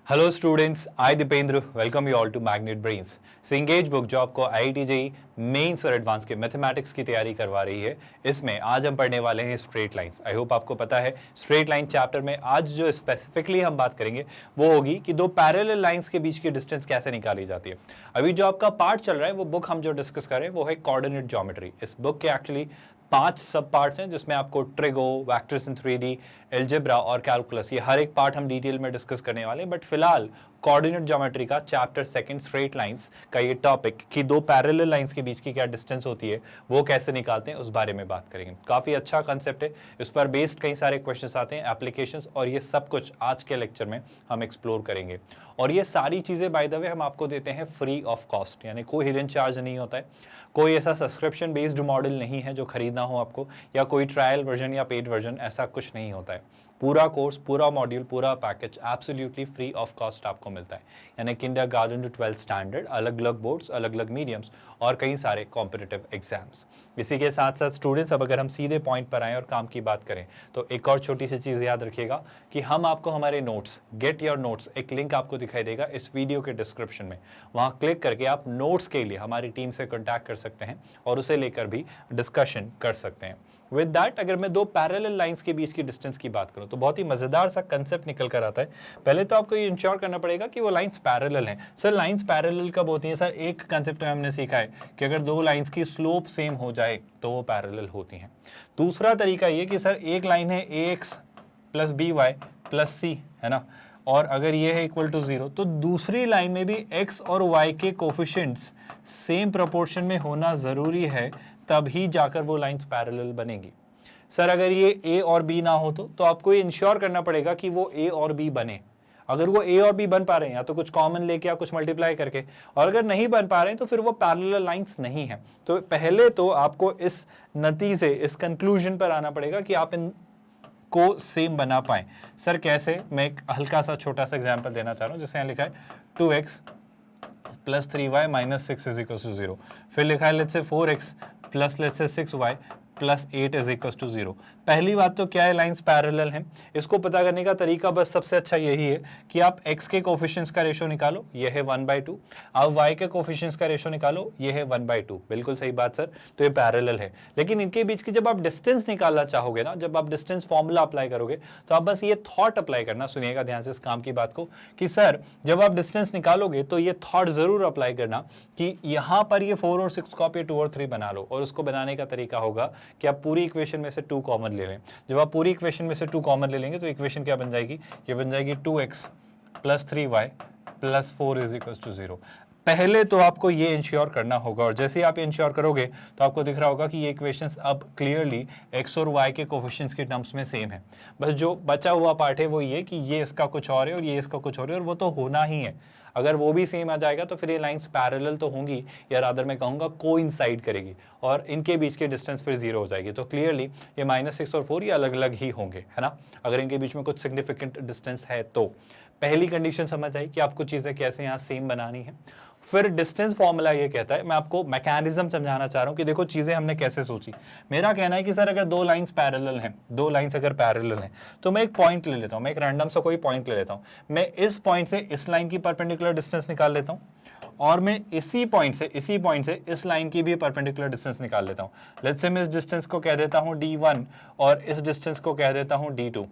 Hello students, I Dipendra welcome you all to Magnet Brains. Cengage book जो आपको IIT JEE Mains और advance के mathematics की तैयारी करवा रही है, इसमें आज हम पढ़ने वाले हैं स्ट्रेट लाइंस। आई होप आपको पता है स्ट्रेट लाइन चैप्टर में आज जो स्पेसिफिकली हम बात करेंगे वो होगी कि दो पैरेलल लाइंस के बीच की डिस्टेंस कैसे निकाली जाती है। अभी जो आपका पार्ट चल रहा है वो बुक हम जो डिस्कस कर रहे हैं वो है कोऑर्डिनेट ज्योमेट्री। इस बुक के एक्चुअली 5 सब पार्ट्स हैं जिसमें आपको trigo, vectors in 3D, algebra और कैलकुलस, ये हर एक पार्ट हम डिटेल में डिस्कस करने वाले हैं। बट फिलहाल कोऑर्डिनेट ज्योमेट्री का चैप्टर सेकंड स्ट्रेट लाइंस का ये टॉपिक कि दो पैरेलल लाइंस के बीच की क्या डिस्टेंस होती है वो कैसे निकालते हैं उस बारे में बात करेंगे। काफी अच्छा कंसेप्ट है, इस पर बेस्ड कई सारे क्वेश्चंस आते हैं, एप्लीकेशंस, और ये सब कुछ आज के लेक्चर में हम एक्सप्लोर करेंगे। और ये सारी चीजें बाय द वे हम आपको देते हैं फ्री ऑफ कॉस्ट, यानी कोई हिडन चार्ज नहीं होता है, कोई ऐसा सब्सक्रिप्शन बेस्ड मॉडल नहीं है जो खरीदना हो आपको, या कोई ट्रायल वर्जन या पेड वर्जन, ऐसा कुछ नहीं होता है। पूरा कोर्स, पूरा मॉड्यूल, पूरा package absolutely free of cost आपको मिलता है, यानी किंडरगार्टन टू 12th स्टैंडर्ड, अलग अलग बोर्ड्स, अलग अलग मीडियम्स और कई सारे कॉम्पिटिटिव एग्जाम्स। इसी के साथ साथ स्टूडेंट्स, अब अगर हम सीधे पॉइंट पर आएँ और काम की बात करें तो एक और छोटी सी चीज़ याद रखिएगा कि हम आपको हमारे नोट्स, गेट योर नोट्स, एक लिंक आपको दिखाई देगा इस वीडियो के डिस्क्रिप्शन में, वहाँ क्लिक करके आप नोट्स के लिए हमारी टीम से कॉन्टैक्ट कर सकते हैं और उसे लेकर भी डिस्कशन कर सकते हैं। विद दैट, अगर मैं दो पैरेलल लाइंस के बीच की डिस्टेंस की बात करूं तो बहुत ही मजेदार सा कंसेप्ट निकल कर आता है। पहले तो आपको ये इंश्योर करना पड़ेगा कि वो लाइंस पैरेलल हैं। सर लाइंस पैरेलल कब होती हैं? सर एक कंसेप्ट हमने सीखा है कि अगर दो लाइंस की स्लोप सेम हो जाए तो वो पैरेलल होती हैं। दूसरा तरीका ये कि सर एक लाइन है ax plus B Y plus c, है ना, और अगर ये है इक्वल टू 0 तो दूसरी लाइन में भी x और y के कोफिशिएंट्स सेम प्रोपोर्शन में होना जरूरी है, तभी जाकर वो लाइंस पैरेलल बनेगी। सर अगर ये a और b ना हो तो आपको ये इंश्योर करना पड़ेगा कि वो a और b बने। अगर वो a और b बन पा रहे हैं या तो कुछ कॉमन लेके या कुछ मल्टीप्लाई करके, और अगर नहीं बन पा रहे हैं तो फिर वो पैरेलल लाइंस नहीं है। तो पहले तो आपको इस नतीजे, इस कंक्लूजन पर आना पड़ेगा कि आप इन को सेम बना पाए। सर कैसे? मैं एक हल्का सा छोटा सा एग्जांपल देना चाह रहा हूं, जैसे यहाँ लिखा है 2x plus 3y minus 6 is equal to 0। फिर लिखा है let's say 4x plus let's say 6y plus 8 is equal to 0। पहली बात तो क्या है, लाइंस पैरेलल हैं। इसको पता करने का तरीका बस सबसे अच्छा यही है कि आप x के कोफिशिएंट्स का रेशो निकालो, ये है 1/2। अब y के कोफिशिएंट्स का रेशो निकालो, ये है 1/2। बिल्कुल सही बात सर, तो ये पैरेलल है। लेकिन इनके बीच की जब आप डिस्टेंस निकालना चाहोगे ना, जब आप डिस्टेंस फॉर्मूला अप्लाई करोगे तो आप बस ये थॉट अप्लाई करना, सुनिएगा ध्यान से इस काम की बात को, कि सर जब आप डिस्टेंस निकालोगे तो ये थॉट जरूर अप्लाई करना कि यहाँ पर ये 4 और 6 को आप ये 2 और 3 बना लो। और उसको बनाने का तरीका होगा कि आप पूरी इक्वेशन में से 2 कॉमन ले लें। जब आप पूरी इक्वेशन में से 2 कॉमन ले लेंगे तो इक्वेशन क्या बन जाएगी? ये बन जाएगी 2x plus 3y plus 4 is equal to 0। पहले तो आपको ये इंश्योर करना होगा, और जैसे ही आप इंश्योर करोगे तो आपको दिख रहा होगा कि ये इक्वेशंस अब क्लियरली x और y के कोफिशिएंट्स के टर्म्स में सेम है। बस जो बचा हुआ पार्ट है वो ये कि ये इसका कुछ और है और ये इसका कुछ और है, और वो तो होना ही है। अगर वो भी सेम आ जाएगा तो फिर ये लाइंस पैरेलल तो होंगी, या रादर मैं कहूँगा कोइंसाइड करेगी, और इनके बीच की डिस्टेंस फिर 0 हो जाएगी। तो क्लियरली ये -6 और 4 ये अलग अलग ही होंगे, है ना, अगर इनके बीच में कुछ सिग्निफिकेंट डिस्टेंस है तो। पहली कंडीशन समझ आई कि आपको चीज़ें कैसे यहाँ सेम बनानी है। फिर डिस्टेंस फॉर्मूला ये कहता है, मैं आपको मैकेनिज्म समझाना चाह रहा हूँ कि देखो चीजें हमने कैसे सोची। मेरा कहना है कि सर अगर दो लाइंस पैरेलल हैं, दो लाइंस अगर पैरेलल हैं तो मैं एक पॉइंट ले लेता हूँ, मैं एक रैंडम सा कोई पॉइंट ले लेता हूँ, मैं इस पॉइंट से इस लाइन की परपेंडिकुलर डिस्टेंस निकाल लेता हूँ, और मैं इसी पॉइंट से इस लाइन की भी परपेंडिकुलर डिस्टेंस निकाल लेता हूँ। लेट्स से मैं इस डिस्टेंस को कह देता हूँ d1 और इस डिस्टेंस को कह देता हूँ d2।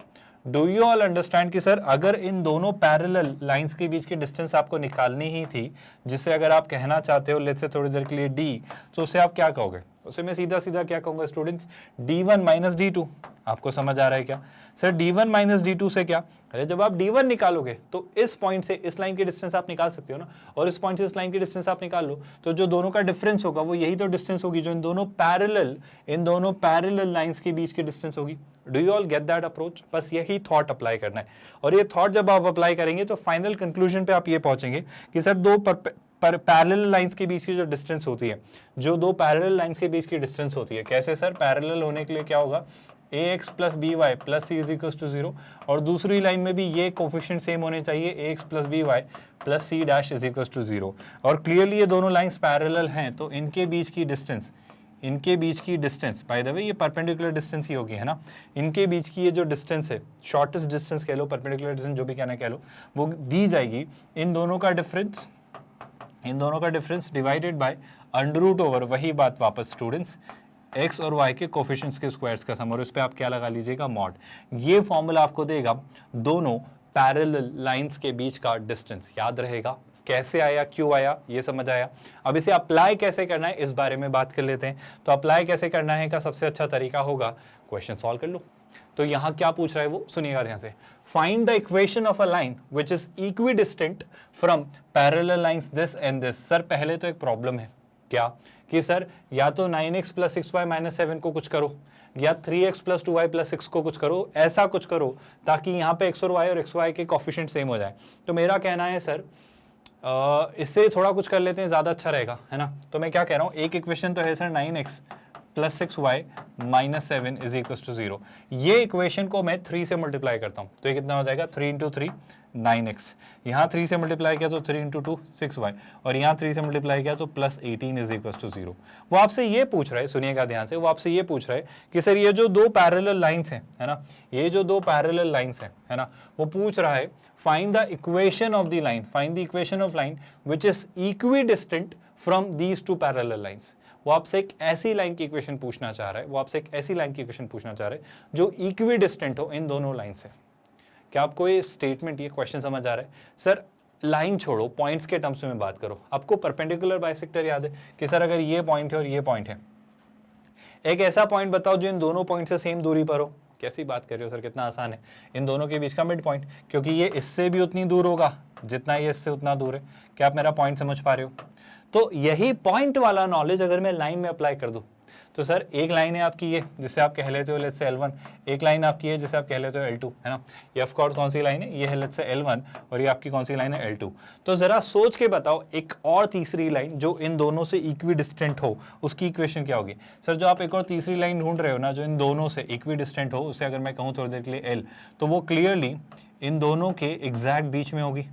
Do you all understand कि सर अगर इन दोनों पैरेलल लाइंस के बीच की डिस्टेंस आपको निकालनी ही थी, जिसे अगर आप कहना चाहते हो लेट्स से थोड़ी देर के लिए d, तो उसे आप क्या कहोगे? उसे मैं सीधा सीधा क्या कहूंगा स्टूडेंट्स? d1 minus d2। आपको समझ आ रहा है क्या? सर d1 माइनस d2 से क्या? अरे जब आप d1 निकालोगे तो इस पॉइंट से इस लाइन की डिस्टेंस आप निकाल सकते हो ना, और इस पॉइंट से इस लाइन की डिस्टेंस आप निकाल लो, तो जो दोनों का डिफरेंस होगा वो यही तो डिस्टेंस होगी जो इन दोनों पैरेलल लाइंस के बीच की डिस्टेंस होगी। Do you all get that approach? बस यही थॉट अप्लाई करना है, और ये थॉट जब आप अप्लाई करेंगे तो फाइनल कंक्लूजन पे आप ये पहुंचेंगे कि सर दो पैरेलल लाइंस के बीच की जो डिस्टेंस होती है, जो दो पैरेलल लाइंस के बीच की डिस्टेंस होती है, कैसे सर? पैरेलल होने के लिए क्या होगा? ax plus B Y plus C is equal to 0, और दूसरी लाइन में भी ये कोफिशिएंट सेम होने चाहिए, ax plus B Y plus C dash is equal to 0। और क्लियरली ये दोनों लाइंस पैरेलल हैं तो इनके बीच की डिस्टेंस इनके बीच की डिस्टेंस, बाय द वे ये परपेंडिकुलर डिस्टेंस ही होगी, है ना, इनके बीच की ये जो डिस्टेंस है, शॉर्टेस्ट डिस्टेंस कह लो, परपेंडिकुलर डिस्टेंस जो भी कहना कह लो, वो दी जाएगी इन दोनों का difference divided by under root over, वही बात वापस स्टूडेंट्स, x और y के कोफिशिएंट्स के स्क्वायर्स का सम, और उस पर आप क्या लगा लीजिएगा, मॉड। ये फॉर्मूला आपको देगा दोनों पैरेलल लाइंस के बीच का डिस्टेंस, याद रहेगा। कैसे आया, क्यों आया, ये समझ आया। अब इसे अप्लाई कैसे करना है इस बारे में बात कर लेते हैं। तो अप्लाई कैसे करना है का सबसे अच्छा तरीका होगा क्वेश्चन सॉल्व कर लो। तो यहां क्या पूछ रहा है वो सुनिएगा ध्यान से। Find the equation of a line which is equidistant from parallel lines this and this. Sir पहले तो एक प्रॉब्लम है, क्या कि सर या तो 9x + 6y - 7 को कुछ करो, या 3x + 2y + 6 को कुछ करो, ऐसा कुछ करो ताकि यहाँ पे x और xy के कोफिशिएंट सेम हो जाए। तो मेरा कहना है सर इससे थोड़ा कुछ कर लेते हैं, ज़्यादा अच्छा रहेगा, है ना। तो मैं क्या कह रहा हूँ, एक इक्वेशन तो है सर 9x + 6y - 7 = 0। ये इक्वेशन को मैं 3 से मल्टीप्लाई करता हूँ, तो ये कितना हो जाएगा, 3 × 3 9x, यहाँ 3 से मल्टीप्लाई किया तो 3 × 2 6y, और यहाँ 3 से मल्टीप्लाई किया तो +18 = 0। वो आपसे ये पूछ रहा है, सुनिएगा ध्यान से, वो आपसे ये पूछ रहा है कि सर ये जो दो पैरेलल लाइंस हैं, है ना, ये जो दो पैरेलल लाइंस हैं, है ना, वो पूछ रहा है find the equation of the line, find the equation of line which is equidistant from these two parallel lines. वो आपसे एक ऐसी लाइन की इक्वेशन पूछना चाह रहा है, वो आपसे एक ऐसी लाइन की इक्वेशन पूछना चाह रहा है जो इक्विडिस्टेंट हो इन दोनों लाइन से। क्या आपको ये स्टेटमेंट, ये क्वेश्चन समझ आ रहा है? सर लाइन छोड़ो, पॉइंट्स के टर्म्स में बात करो। आपको परपेंडिकुलर बाइसेक्टर याद है कि सर अगर ये पॉइंट है और ये पॉइंट है, एक ऐसा पॉइंट बताओ जो इन दोनों पॉइंट से सेम दूरी पर हो। कैसी बात कर रहे हो सर, कितना आसान है, इन दोनों के बीच का मिड पॉइंट, क्योंकि ये इससे भी उतनी दूर होगा जितना ये इससे उतना दूर है। क्या आप मेरा पॉइंट समझ पा रहे हो? तो यही पॉइंट वाला नॉलेज अगर मैं लाइन में अप्लाई कर दूं, तो सर एक लाइन है आपकी ये जिसे आप कह लेते हो लेट्स से L1, एक लाइन आपकी है जिसे आप कह लेते हो L2, है ना। ये ऑफ कोर्स कौन सी लाइन है, ये है लेट्स से L1, और ये आपकी कौन सी लाइन है, L2। तो जरा सोच के बताओ एक और तीसरी लाइन जो इन दोनों से इक्विडिस्टेंट हो, उसकी इक्वेशन क्या होगी? सर जो आप एक और तीसरी लाइन ढूंढ रहे हो ना, जो इन दोनों से इक्विडिस्टेंट हो, उसे अगर मैं कहूँ थोड़ी देर के लिए L, तो वो क्लियरली इन दोनों के एग्जैक्ट बीच में होगी।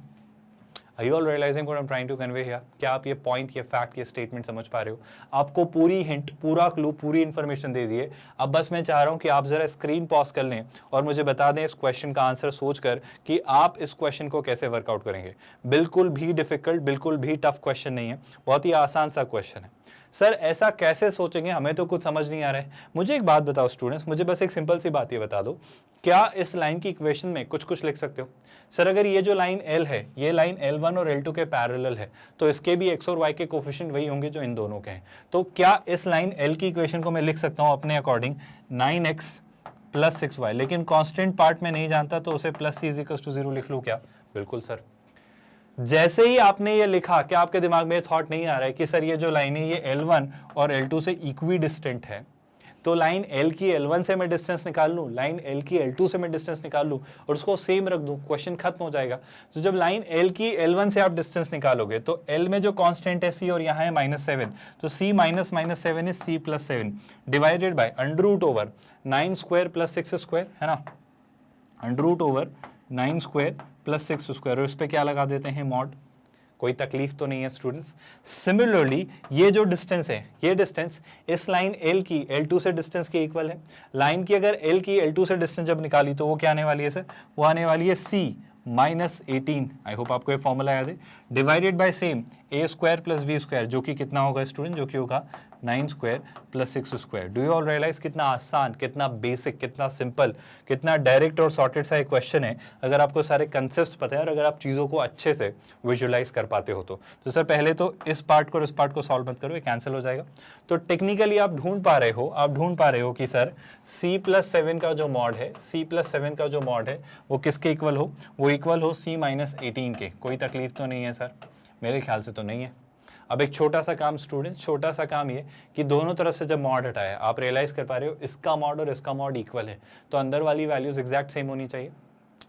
Are you all realizing what I'm trying to convey here? क्या आप ये पॉइंट, ये फैक्ट, ये स्टेटमेंट समझ पा रहे हो? आपको पूरी हिंट, पूरा क्लू, पूरी इंफॉर्मेशन दे दिए। अब बस मैं चाह रहा हूँ कि आप जरा स्क्रीन पॉज कर लें और मुझे बता दें इस क्वेश्चन का आंसर सोचकर कि आप इस क्वेश्चन को कैसे वर्कआउट करेंगे। बिल्कुल भी डिफिकल्ट, बिल्कुल भी टफ क्वेश्चन नहीं है, बहुत ही आसान सा क्वेश्चन है। सर ऐसा कैसे सोचेंगे, हमें तो कुछ समझ नहीं आ रहा है। मुझे एक बात बताओ स्टूडेंट्स, मुझे बस एक सिंपल सी बात ये बता दो, क्या इस लाइन की इक्वेशन में कुछ कुछ लिख सकते हो? सर अगर ये जो लाइन L है, ये लाइन L1 और L2 के पैरेलल है, तो इसके भी x और y के कोफिशिएंट वही होंगे जो इन दोनों के हैं। तो क्या इस लाइन L की इक्वेशन को मैं लिख सकता हूँ अपने अकॉर्डिंग 9x + 6y, लेकिन कांस्टेंट पार्ट में नहीं जानता तो उसे +c = 0 लिख लूँ क्या? बिल्कुल सर। जैसे ही आपने ये लिखा, क्या आपके दिमाग में थॉट नहीं आ रहा है कि सर ये जो लाइन है ये L1 और L2 से इक्विडिस्टेंट है, तो लाइन L की L1 से मैं डिस्टेंस निकाल लूँ, लाइन L की L2 से मैं डिस्टेंस निकाल लूँ और उसको सेम रख दूँ, क्वेश्चन खत्म हो जाएगा। तो जब लाइन L की L1 से आप डिस्टेंस निकालोगे तो L में जो कांस्टेंट है C और यहाँ है -7, तो C - 7 is C + 7 divided by √9² + 6², है ना, √9² + 6², और इस पे क्या लगा देते हैं, मॉड। कोई तकलीफ तो नहीं है स्टूडेंट्स। सिमिलरली ये जो डिस्टेंस है, ये डिस्टेंस इस लाइन L की L2 से डिस्टेंस के इक्वल है। लाइन की अगर L की L2 से डिस्टेंस जब निकाली तो वो क्या आने वाली है सर? वो आने वाली है C -18, आई होप आपको ये फॉर्मूला याद है, divided by same a² + b², जो कि कितना होगा स्टूडेंट, जो कि होगा 9² + 6²। डू यू ऑल रियलाइज कितना आसान, कितना बेसिक, कितना सिंपल, कितना डायरेक्ट और सॉर्टेड सा एक क्वेश्चन है अगर आपको सारे कंसेप्ट पता है और अगर आप चीज़ों को अच्छे से विजुअलाइज कर पाते हो तो सर पहले तो इस पार्ट को और इस पार्ट को सॉल्व मत करो, ये कैंसिल हो जाएगा। तो टेक्निकली आप ढूंढ पा रहे हो कि सर C + 7 का जो मॉड है, C + 7 का जो मॉड है वो किसके इक्वल हो? वो इक्वल हो C - 18 के। कोई तकलीफ तो नहीं है सर? मेरे ख्याल से तो नहीं है। अब एक छोटा सा काम स्टूडेंट, छोटा सा काम ये कि दोनों तरफ से जब मॉड हटाया, आप रियलाइज कर पा रहे हो इसका मॉड और इसका मॉड इक्वल है, तो अंदर वाली वैल्यूज एग्जैक्ट सेम होनी चाहिए।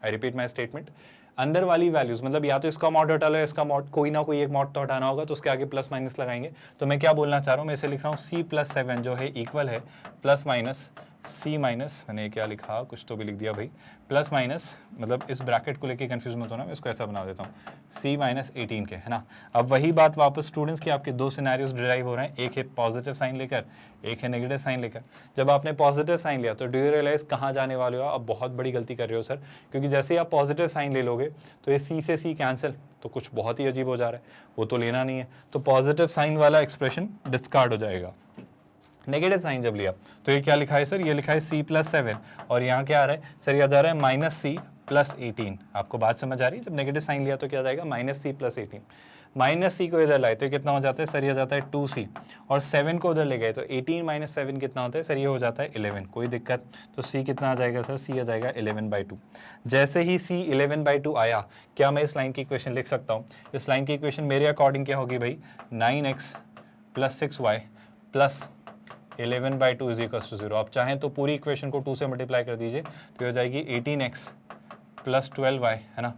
आई रिपीट माई स्टेटमेंट, अंदर वाली वैल्यूज मतलब या तो इसका मॉड हटा लो, इसका मॉड, कोई ना कोई एक मॉड तो हटाना होगा, तो उसके आगे ± लगाएंगे। तो मैं क्या बोलना चाह रहा हूँ, मैं इसे लिख रहा हूँ C + 7 जो है इक्वल है ± सी माइनस, मैंने क्या लिखा, कुछ तो भी लिख दिया भाई, प्लस माइनस, मतलब इस ब्रैकेट को लेके कंफ्यूज मत होना, मैं इसको ऐसा बना देता हूँ, सी माइनस 18 के, है ना। अब वही बात वापस स्टूडेंट्स की, आपके दो सिनेरियोज डिराइव हो रहे हैं, एक है पॉजिटिव साइन लेकर, एक है नेगेटिव साइन लेकर। जब आपने पॉजिटिव साइन लिया तो डू यू रियलाइज कहाँ जाने वाले हो आप? बहुत बड़ी गलती कर रहे हो सर, क्योंकि जैसे ही आप पॉजिटिव साइन ले लोगे तो ये सी से सी कैंसिल, तो कुछ बहुत ही अजीब हो जा रहा है, वो तो लेना नहीं है, तो पॉजिटिव साइन वाला एक्सप्रेशन डिस्कार्ड हो जाएगा। नेगेटिव साइन जब लिया तो ये क्या लिखा है सर, ये लिखा है c प्लस 7, और यहाँ क्या आ रहा है सर, ये आ रहा है माइनस सी प्लस 18। आपको बात समझ आ रही है? जब नेगेटिव साइन लिया तो क्या जाएगा, माइनस सी प्लस 18। माइनस सी को इधर लाए तो कितना हो जाता है सर, ये हो जाता है 2c, और 7 को उधर ले गए तो 18 माइनस 7 कितना होता है सर, ये हो जाता है 11। कोई दिक्कत? तो c कितना आ जाएगा सर, c आ जाएगा 11/2। जैसे ही c 11/2 आया, क्या मैं इस लाइन की इक्वेशन लिख सकता हूँ? इस लाइन की इक्वेशन मेरे अकॉर्डिंग क्या होगी भाई, 9x plus 6y plus 11/2 is equal to 0। आप चाहें तो पूरी इक्वेशन को 2 से मल्टीप्लाई कर दीजिए तो हो जाएगी 18x प्लस 12y, है ना,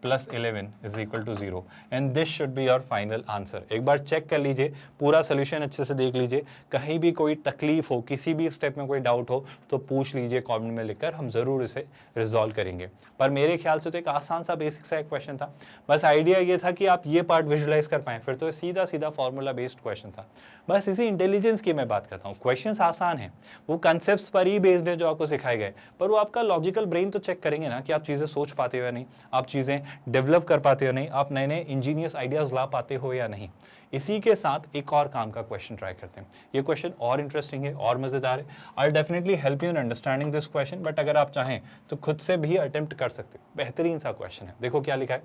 plus 11 is equal to 0, and this should be your final answer. एक बार चेक कर लीजिए, पूरा सोल्यूशन अच्छे से देख लीजिए, कहीं भी कोई तकलीफ हो, किसी भी स्टेप में कोई डाउट हो तो पूछ लीजिए कमेंट में लिखकर, हम ज़रूर इसे रिजॉल्व करेंगे। पर मेरे ख्याल से तो एक आसान सा बेसिक सा एक क्वेश्चन था, बस आइडिया ये था कि आप ये पार्ट विजुलाइज कर पाएँ, फिर तो सीधा सीधा फॉर्मूला बेस्ड क्वेश्चन था। बस इसी इंटेलिजेंस की मैं बात करता हूँ। क्वेश्चंस आसान हैं, वो कंसेप्ट्स पर ही बेस्ड है जो आपको सिखाए गए, पर वो आपका लॉजिकल ब्रेन तो चेक करेंगे ना कि आप चीज़ें सोच पाते हो या नहीं, आप चीज़ें डेवलप कर पाते हो नहीं, आप नए नए इंजीनियस आइडियाज़ ला पाते हो या नहीं। इसी के साथ एक और काम का क्वेश्चन ट्राई करते हैं। ये क्वेश्चन और इंटरेस्टिंग है और मज़ेदार है। I definitely help you in understanding this question, but अगर आप चाहें तो खुद से भी अटेम्प्ट कर सकते हो। बेहतरीन सा क्वेश्चन है, देखो क्या लिखा है,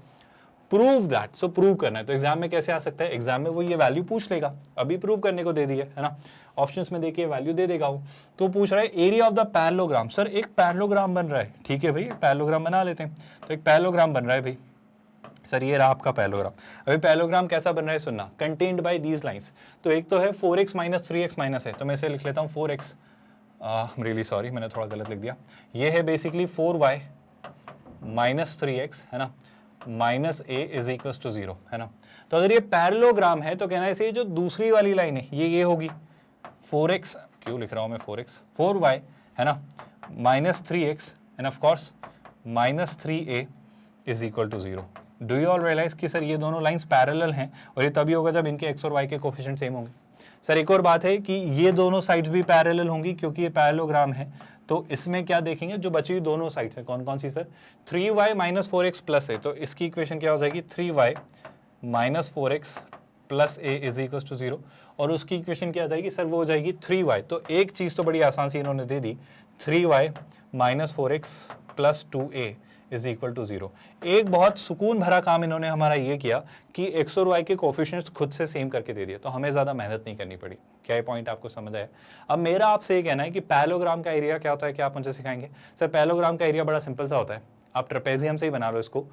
प्रूव दैट। सो प्रूव करना है तो एग्जाम में कैसे आ सकता है, एग्जाम में वो ये वैल्यू पूछ लेगा, अभी प्रूव करने को दे दी है ना, ऑप्शंस में देखिए वैल्यू दे देगा वो, तो पूछ रहा है area of the parallelogram. Sir एक पैरेललोग्राम बन रहा है, ठीक है भाई, एक पैरेललोग्राम बना लेते हैं। तो एक पैरेललोग्राम बन रहा है भाई, सर ये रहा आपका पैरेललोग्राम। अभी पैरेललोग्राम कैसा बन रहा है सुनना, कंटेन्ड बाय दीज लाइंस। तो एक तो है 4x माइनस 3x माइनस है, तो मैं इसे लिख लेता हूँ 4x, रियली सॉरी मैंने थोड़ा गलत लिख दिया। ये है बेसिकली 4y माइनस 3x, है ना, minus a is equal to 0, है ना। तो अगर ये पैरेललोग्राम है तो कहना है इसे जो दूसरी वाली लाइन है ये होगी 4x, क्यों लिख रहा हूँ मैं 4x, 4y, है ना, minus 3x and of course minus 3a is equal to 0। Do you all realise कि सर ये दोनों लाइंस पैरेलल हैं, और ये तभी होगा जब इनके x और y के कोफिशिएंट सेम होंगे। सर एक और बात है कि ये दोनों साइड्स भी पैरेलल होंगी क्योंकि ये पैरेललोग्राम है, तो इसमें क्या देखेंगे, जो बची हुई दोनों साइड्स हैं कौन कौन सी sir, 3y minus 4x plus a, तो इसकी इक्वेशन क्या हो जाएगी 3y minus 4x plus a is equal to 0, और उसकी इक्वेशन क्या आ जाएगी सर, वो हो जाएगी 3y। तो एक चीज़ तो बड़ी आसान सी इन्होंने दे दी, 3y minus 4x plus 2a is equal to 0। एक बहुत सुकून भरा काम इन्होंने हमारा ये किया कि x और y के कोफिशिएंट्स खुद से सेम करके दे दिए, तो हमें ज़्यादा मेहनत नहीं करनी पड़ी। क्या ये पॉइंट आपको समझ आया? अब मेरा आपसे ये कहना है कि पैरेललोग्राम का एरिया क्या होता है, क्या आप मुझे सिखाएंगे? सर पैरेललोग्राम का एरिया बड़ा सिंपल सा होता है, आप ट्रेपेजियम से ही बना लो इसको।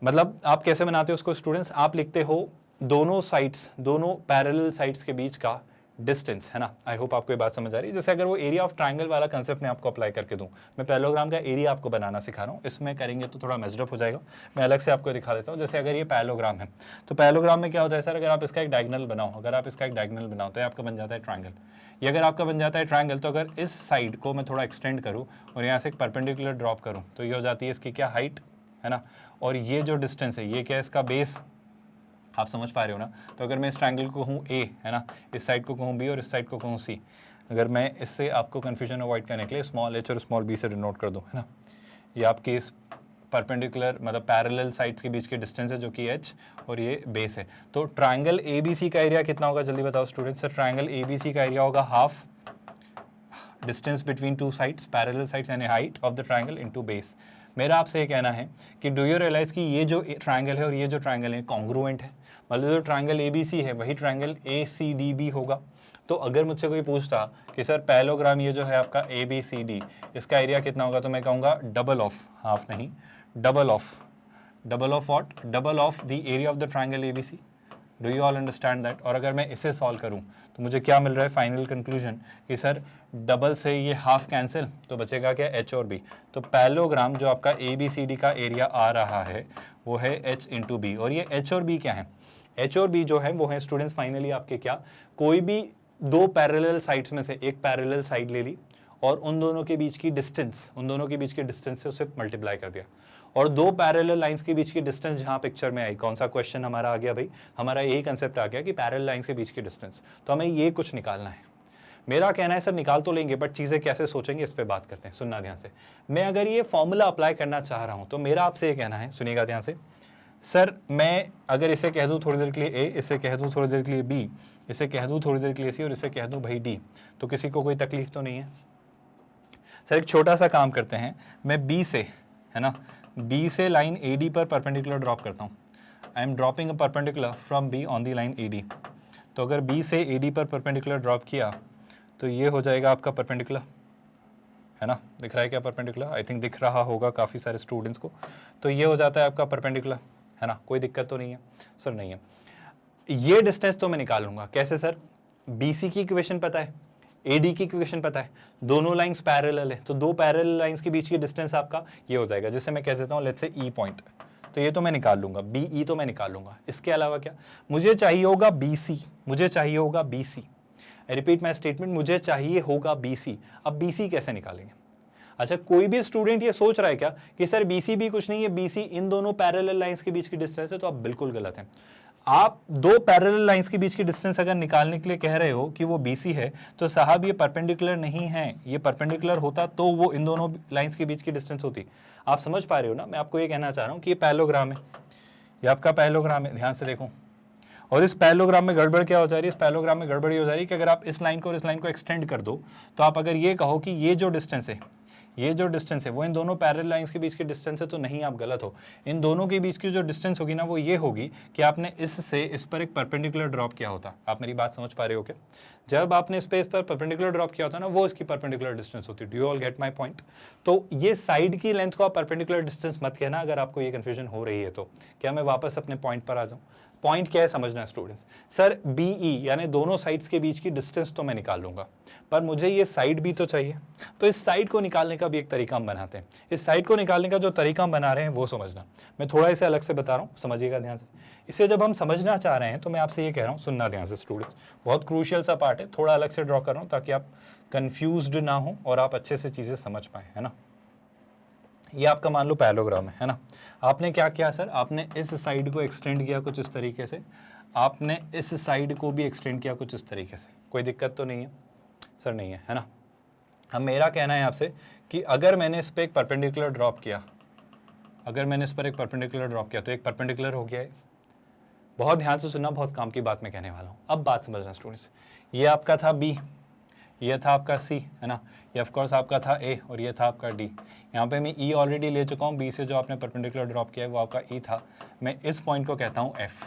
मतलब आप कैसे बनाते हो उसको स्टूडेंट्स, आप लिखते हो दोनों साइड्स, दोनों पैरेलल साइड्स के बीच का डिस्टेंस, है ना। आई होप आपको ये बात समझ आ रही है। जैसे अगर वो एरिया ऑफ ट्रायंगल वाला कंसेप्ट मैं आपको अप्लाई करके दूं, मैं पैरेललोग्राम का एरिया आपको बनाना सिखा रहा हूँ, इसमें करेंगे तो थोड़ा मेजर अप हो जाएगा, मैं अलग से आपको दिखा देता हूँ। जैसे अगर ये पैरेललोग्राम है तो पैरेललोग्राम में क्या होता है सर, अगर आप इसका एक डायगोनल बनाओ, अगर आप इसका एक डायगोनल बनाओ तो आपका बन जाता है ट्रायंगल। ये अगर आपका बन जाता है ट्रायंगल, तो अगर इस साइड को मैं थोड़ा एक्सटेंड करूँ और यहाँ से एक परपेंडिकुलर ड्रॉप करूँ तो ये हो जाती है इसकी क्या हाइट, है ना, और ये जो डिस्टेंस है ये क्या है इसका बेस, आप समझ पा रहे हो ना। तो अगर मैं इस ट्रायंगल को कहूँ A, है ना, इस साइड को कहूँ B और इस साइड को कहूँ C, अगर मैं इससे आपको कन्फ्यूजन अवॉइड करने के लिए स्मॉल h और स्मॉल b से डिनोट कर दूँ, है ना, ये आपकी इस परपेंडिकुलर मतलब पैरेलल साइड्स के बीच के डिस्टेंस है जो कि h और ये बेस है। तो ट्रायंगल ABC का एरिया कितना होगा जल्दी बताओ स्टूडेंट? सर ट्रायंगल ABC का एरिया होगा half distance between two sides, parallel sides यानी height of the triangle into base. मेरा आपसे ये कहना है कि डू यू रियलाइज कि ये जो ट्रायंगल है और ये जो ट्रायंगल है कॉन्ग्रुएंट है, मतलब जो ट्रायंगल ABC है वही ट्रायंगल ACDB होगा। तो अगर मुझसे कोई पूछता कि सर पैरेललोग्राम ये जो है आपका ABCD, इसका एरिया कितना होगा, तो मैं कहूँगा डबल ऑफ, हाफ नहीं, double of what, double of the area of the triangle ABC। Do you all understand that? और अगर मैं इसे सॉल्व करूं तो मुझे क्या मिल रहा है फाइनल कंक्लूजन कि सर डबल से ये हाफ कैंसिल, तो बचेगा क्या h और b। तो पैरेललोग्राम जो आपका ABCD का एरिया आ रहा है वो है h इंटू बी, और ये h और b क्या है, h और b जो है वो है स्टूडेंट्स फाइनली आपके क्या, कोई भी दो पैरेलल साइड्स में से एक पैरेलल साइड ले ली और उन दोनों के बीच की डिस्टेंस, उन दोनों के बीच के डिस्टेंस से उसे मल्टीप्लाई कर दिया, और दो पैरेलल लाइंस के बीच की डिस्टेंस जहां पिक्चर में आई, कौन सा क्वेश्चन हमारा आ गया भाई, हमारा यही कंसेप्ट आ गया कि पैरेलल लाइंस के बीच की डिस्टेंस, तो हमें ये कुछ निकालना है। मेरा कहना है सर निकाल तो लेंगे, बट चीज़ें कैसे सोचेंगे इस पे बात करते हैं, सुनना ध्यान से। मैं अगर ये फॉर्मूला अप्लाई करना चाह रहा हूं तो मेरा आपसे ये कहना है, सुनिएगा ध्यान से, सर मैं अगर इसे कह दूं थोड़ी देर के लिए ए, इसे कह दूं थोड़ी देर के लिए बी, इसे कह दूं थोड़ी देर के लिए सी, और इसे कह दूं भाई डी, तो किसी को कोई तकलीफ तो नहीं है। सर एक छोटा सा काम करते हैं, मैं बी से, है ना, बी से लाइन ए डी पर परपेंडिकुलर ड्रॉप करता हूँ। I am dropping a perpendicular from be on the line A D. तो अगर बी से ए डी पर परपेंडिकुलर ड्रॉप किया तो ये हो जाएगा आपका परपेंडिकुलर, है ना, दिख रहा है क्या परपेंडिकुलर, आई थिंक दिख रहा होगा काफ़ी सारे स्टूडेंट्स को। तो ये हो जाता है आपका परपेंडिकुलर, है ना, कोई दिक्कत तो नहीं है सर, नहीं है। ये डिस्टेंस तो मैं निकाल लूंगा, कैसे सर, BC की इक्वेशन पता है, AD की इक्वेशन पता है, दोनों लाइंस पैरेलल है, तो दो पैरेलल लाइंस के बीच की डिस्टेंस आपका ये हो जाएगा, जिसे मैं कह देता हूँ लेट्स से E पॉइंट, तो ये तो मैं निकाल लूंगा, BE तो मैं निकाल लूंगा। इसके अलावा क्या मुझे चाहिए होगा, BC, मुझे चाहिए होगा BC, रिपीट माई स्टेटमेंट, मुझे चाहिए होगा BC। अब BC कैसे निकालेंगे? अच्छा, कोई भी स्टूडेंट ये सोच रहा है क्या कि सर BC भी कुछ नहीं है, BC इन दोनों पैरेलल लाइंस के बीच की डिस्टेंस है, तो आप बिल्कुल गलत हैं। आप दो पैरेलल लाइंस के बीच की डिस्टेंस अगर निकालने के लिए कह रहे हो कि वो BC है, तो साहब ये परपेंडिकुलर नहीं है, ये परपेंडिकुलर होता तो वो इन दोनों लाइंस के बीच की डिस्टेंस होती। आप समझ पा रहे हो ना, मैं आपको ये कहना चाह रहा हूँ कि ये पैरेललोग्राम है, ये आपका पैरेललोग्राम है, ध्यान से देखो। और इस पैरेललोग्राम में गड़बड़ क्या हो जा रही है, इस पैरेललोग्राम में गड़बड़ ये हो जा रही है कि अगर आप इस लाइन को और इस लाइन को एक्सटेंड कर दो, तो आप अगर ये कहो कि ये जो डिस्टेंस है, ये जो डिस्टेंस है वो इन दोनों पैरेलल लाइंस के बीच की डिस्टेंस है, तो नहीं, आप गलत हो। इन दोनों के बीच की जो डिस्टेंस होगी ना, वो ये होगी कि आपने इससे इस पर एक परपेंडिकुलर ड्रॉप किया होता। आप मेरी बात समझ पा रहे हो क्या? जब आपने इस पर परपेंडिकुलर ड्रॉप किया होता ना, वो इसकी परपेंडिकुलर डिस्टेंस होती। Do you all get my point? तो ये साइड की लेंथ को आप परपेंडिकुलर डिस्टेंस मत कहना अगर आपको ये कंफ्यूजन हो रही है तो। क्या मैं वापस अपने पॉइंट पर आ जाऊँ? पॉइंट क्या है समझना स्टूडेंट्स। सर BE यानी दोनों साइड्स के बीच की डिस्टेंस तो मैं निकाल लूंगा, पर मुझे ये साइड भी तो चाहिए। तो इस साइड को निकालने का भी एक तरीका हम बनाते हैं। इस साइड को निकालने का जो तरीका हम बना रहे हैं वो समझना, मैं थोड़ा इसे अलग से बता रहा हूँ, समझिएगा ध्यान से। इसे जब हम समझना चाह रहे हैं तो मैं आपसे ये कह रहा हूँ, सुनना ध्यान से स्टूडेंट्स, बहुत क्रूशियल सा पार्ट है, थोड़ा अलग से ड्रॉ कर रहा हूँ ताकि आप कन्फ्यूज्ड ना हो और आप अच्छे से चीज़ें समझ पाएँ, है ना। ये आपका मान लो पैरेललोग्राम है ना। आपने क्या किया सर, आपने इस साइड को एक्सटेंड किया कुछ इस तरीके से, आपने इस साइड को भी एक्सटेंड किया कुछ इस तरीके से, कोई दिक्कत तो नहीं है सर? नहीं है ना। अब मेरा कहना है आपसे कि अगर मैंने इस पर एक परपेंडिकुलर ड्रॉप किया, अगर मैंने इस पर एक परपेंडिकुलर ड्रॉप किया तो एक परपेंडिकुलर हो गया है। बहुत ध्यान से सुनना, बहुत काम की बात मैं कहने वाला हूँ। अब बात समझना स्टूडेंट्स, ये आपका था B, ये था आपका C, है ना, ये ऑफ कोर्स आपका था A और ये था आपका D। यहाँ पे मैं E ऑलरेडी ले चुका हूँ, B से जो आपने परपेंडिकुलर ड्रॉप किया है वो आपका E था। मैं इस पॉइंट को कहता हूँ F।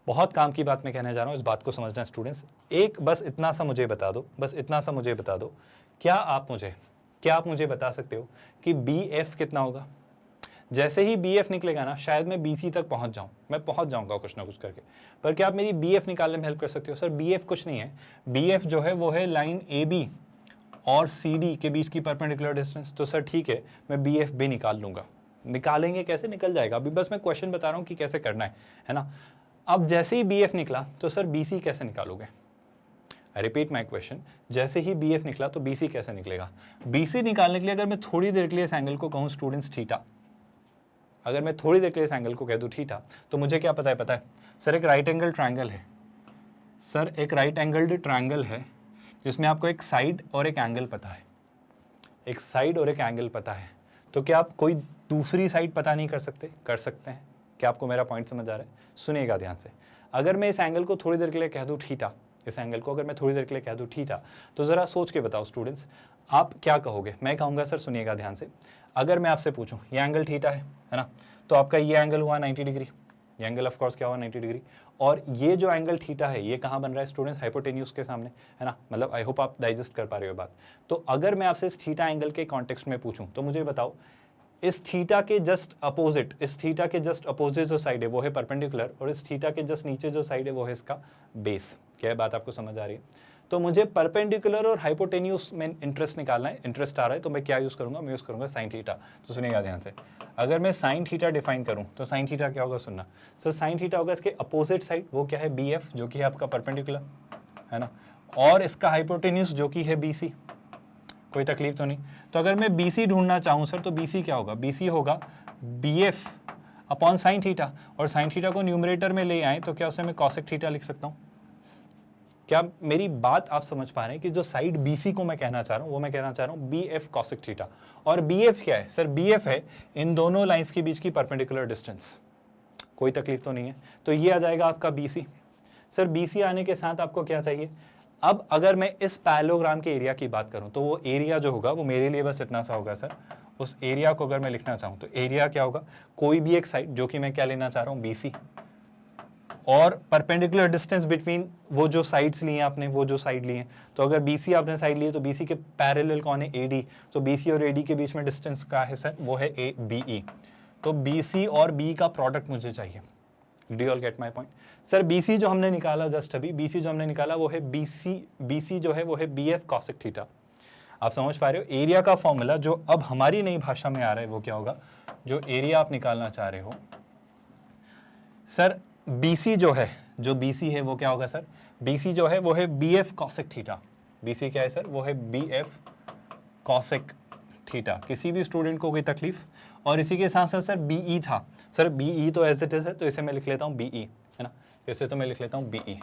बहुत काम की बात मैं कहने जा रहा हूँ, इस बात को समझना स्टूडेंट्स। एक बस इतना सा मुझे बता दो, बस इतना सा मुझे बता दो, क्या आप मुझे बता सकते हो कि BF कितना होगा? जैसे ही BF निकलेगा ना, शायद मैं BC तक पहुंच जाऊं, मैं पहुंच जाऊंगा कुछ ना कुछ करके, पर क्या आप मेरी BF निकालने में हेल्प कर सकते हो? सर BF कुछ नहीं है, BF जो है वो है लाइन AB और CD के बीच की परपेंडिकुलर डिस्टेंस। तो सर ठीक है, मैं BF भी निकाल लूंगा। निकालेंगे कैसे? निकल जाएगा, अभी बस मैं क्वेश्चन बता रहा हूँ कि कैसे करना है ना। अब जैसे ही BF निकला तो सर BC कैसे निकालोगे? आई रिपीट माई क्वेश्चन, जैसे ही BF निकला तो BC कैसे निकलेगा? BC निकालने के लिए अगर मैं थोड़ी देर के लिए इस एंगल को कहूँ स्टूडेंट्स थीटा, अगर मैं थोड़ी देर के लिए इस एंगल को कह दूँ थीटा, तो मुझे क्या पता है सर एक राइट एंगल ट्रायंगल है, सर एक राइट एंगल्ड ट्रायंगल है जिसमें आपको एक साइड और एक एंगल पता है, एक साइड और एक एंगल पता है, तो क्या आप कोई दूसरी साइड पता नहीं कर सकते? कर सकते हैं। क्या आपको मेरा पॉइंट समझ आ रहा है? सुनिएगा ध्यान से। अगर मैं इस एंगल को थोड़ी देर के लिए कह दूँ थीटा, इस एंगल को अगर मैं थोड़ी देर के लिए कह दूँ थीटा, तो ज़रा सोच के बताओ स्टूडेंट्स, आप क्या कहोगे? मैं कहूँगा सर, सुनिएगा ध्यान से, अगर मैं आपसे पूछूं ये एंगल थीटा है ना, तो आपका ये एंगल हुआ 90 डिग्री, ये एंगल ऑफ कोर्स क्या हुआ 90 डिग्री, और ये जो एंगल थीटा है ये कहाँ बन रहा है स्टूडेंट्स? हाइपोटेन्यूज के सामने, है ना। मतलब आई होप आप डाइजेस्ट कर पा रहे हो बात। तो अगर मैं आपसे इस थीटा एंगल के कॉन्टेक्स्ट में पूछूं तो मुझे बताओ, इस थीटा के जस्ट अपोजिट, इस थीटा के जस्ट अपोजिट जो साइड है वो है परपेंडिकुलर, और इस थीटा के जस्ट नीचे जो साइड है वो है इसका बेस। क्या है बात आपको समझ आ रही है? तो मुझे परपेंडिकुलर और हाइपोटेन्यूस में इंटरेस्ट निकालना है, इंटरेस्ट आ रहा है, तो मैं क्या यूज़ करूंगा? मैं यूज़ करूंगा साइन थीटा। तो सुनिएगा ध्यान से, अगर मैं साइन थीटा डिफाइन करूं तो साइन थीटा क्या होगा? सुनना सर, साइन थीटा होगा इसके अपोजिट साइड, वो क्या है? BF, जो कि है आपका परपेंडिकुलर, है ना, और इसका हाइपोटेन्यूस जो कि है BC। कोई तकलीफ तो नहीं। तो अगर मैं BC ढूंढना चाहूँ सर तो BC क्या होगा, BC होगा BF अपॉन साइन थीटा, और साइन थीटा को न्यूमरेटर में ले आए तो क्या उसे मैं कॉसेक थीटा लिख सकता हूँ। क्या मेरी बात आप समझ पा रहे हैं कि जो साइड BC को मैं कहना चाह रहा हूँ वो मैं कहना चाह रहा हूँ BF कॉसेक थीटा। और BF क्या है सर, BF है इन दोनों लाइंस के बीच की परपेंडिकुलर डिस्टेंस। कोई तकलीफ तो नहीं है। तो ये आ जाएगा आपका BC। सर BC आने के साथ आपको क्या चाहिए, अब अगर मैं इस पैरेललोग्राम के एरिया की बात करूं तो वो एरिया जो होगा वो मेरे लिए बस इतना सा होगा सर। उस एरिया को अगर मैं लिखना चाहूं तो एरिया क्या होगा, कोई भी एक साइड जो कि मैं क्या लेना चाह रहा हूं BC, और परपेंडिकुलर डिस्टेंस बिटवीन वो जो साइड्स लिए आपने, वो जो साइड लिए, तो अगर BC आपने साइड लिए तो BC के पैरेलल कौन है, AD। तो BC और AD के बीच में डिस्टेंस क्या है सर, वो है BE। तो BC और B का प्रोडक्ट मुझे चाहिए। Do you all get my point. Sir BC जो हमने निकाला जस्ट अभी, BC जो हमने निकाला वो है BC जो है वो है BF कॉसेक थीटा। आप समझ पा रहे हो, एरिया का फॉर्मूला जो अब हमारी नई भाषा में आ रहा है वो क्या होगा, जो एरिया आप निकालना चाह रहे हो सर, BC जो है, जो BC है वो क्या होगा सर, BC जो है वो है BF कॉसेक थीटा। BC क्या है सर, वो है BF कॉसेक थीटा। किसी भी स्टूडेंट को कोई तकलीफ। और इसी के साथ साथ सर BE था, सर BE तो एज इट इज है तो इसे मैं लिख लेता हूँ BE, है ना, इसे तो मैं लिख लेता हूँ BE।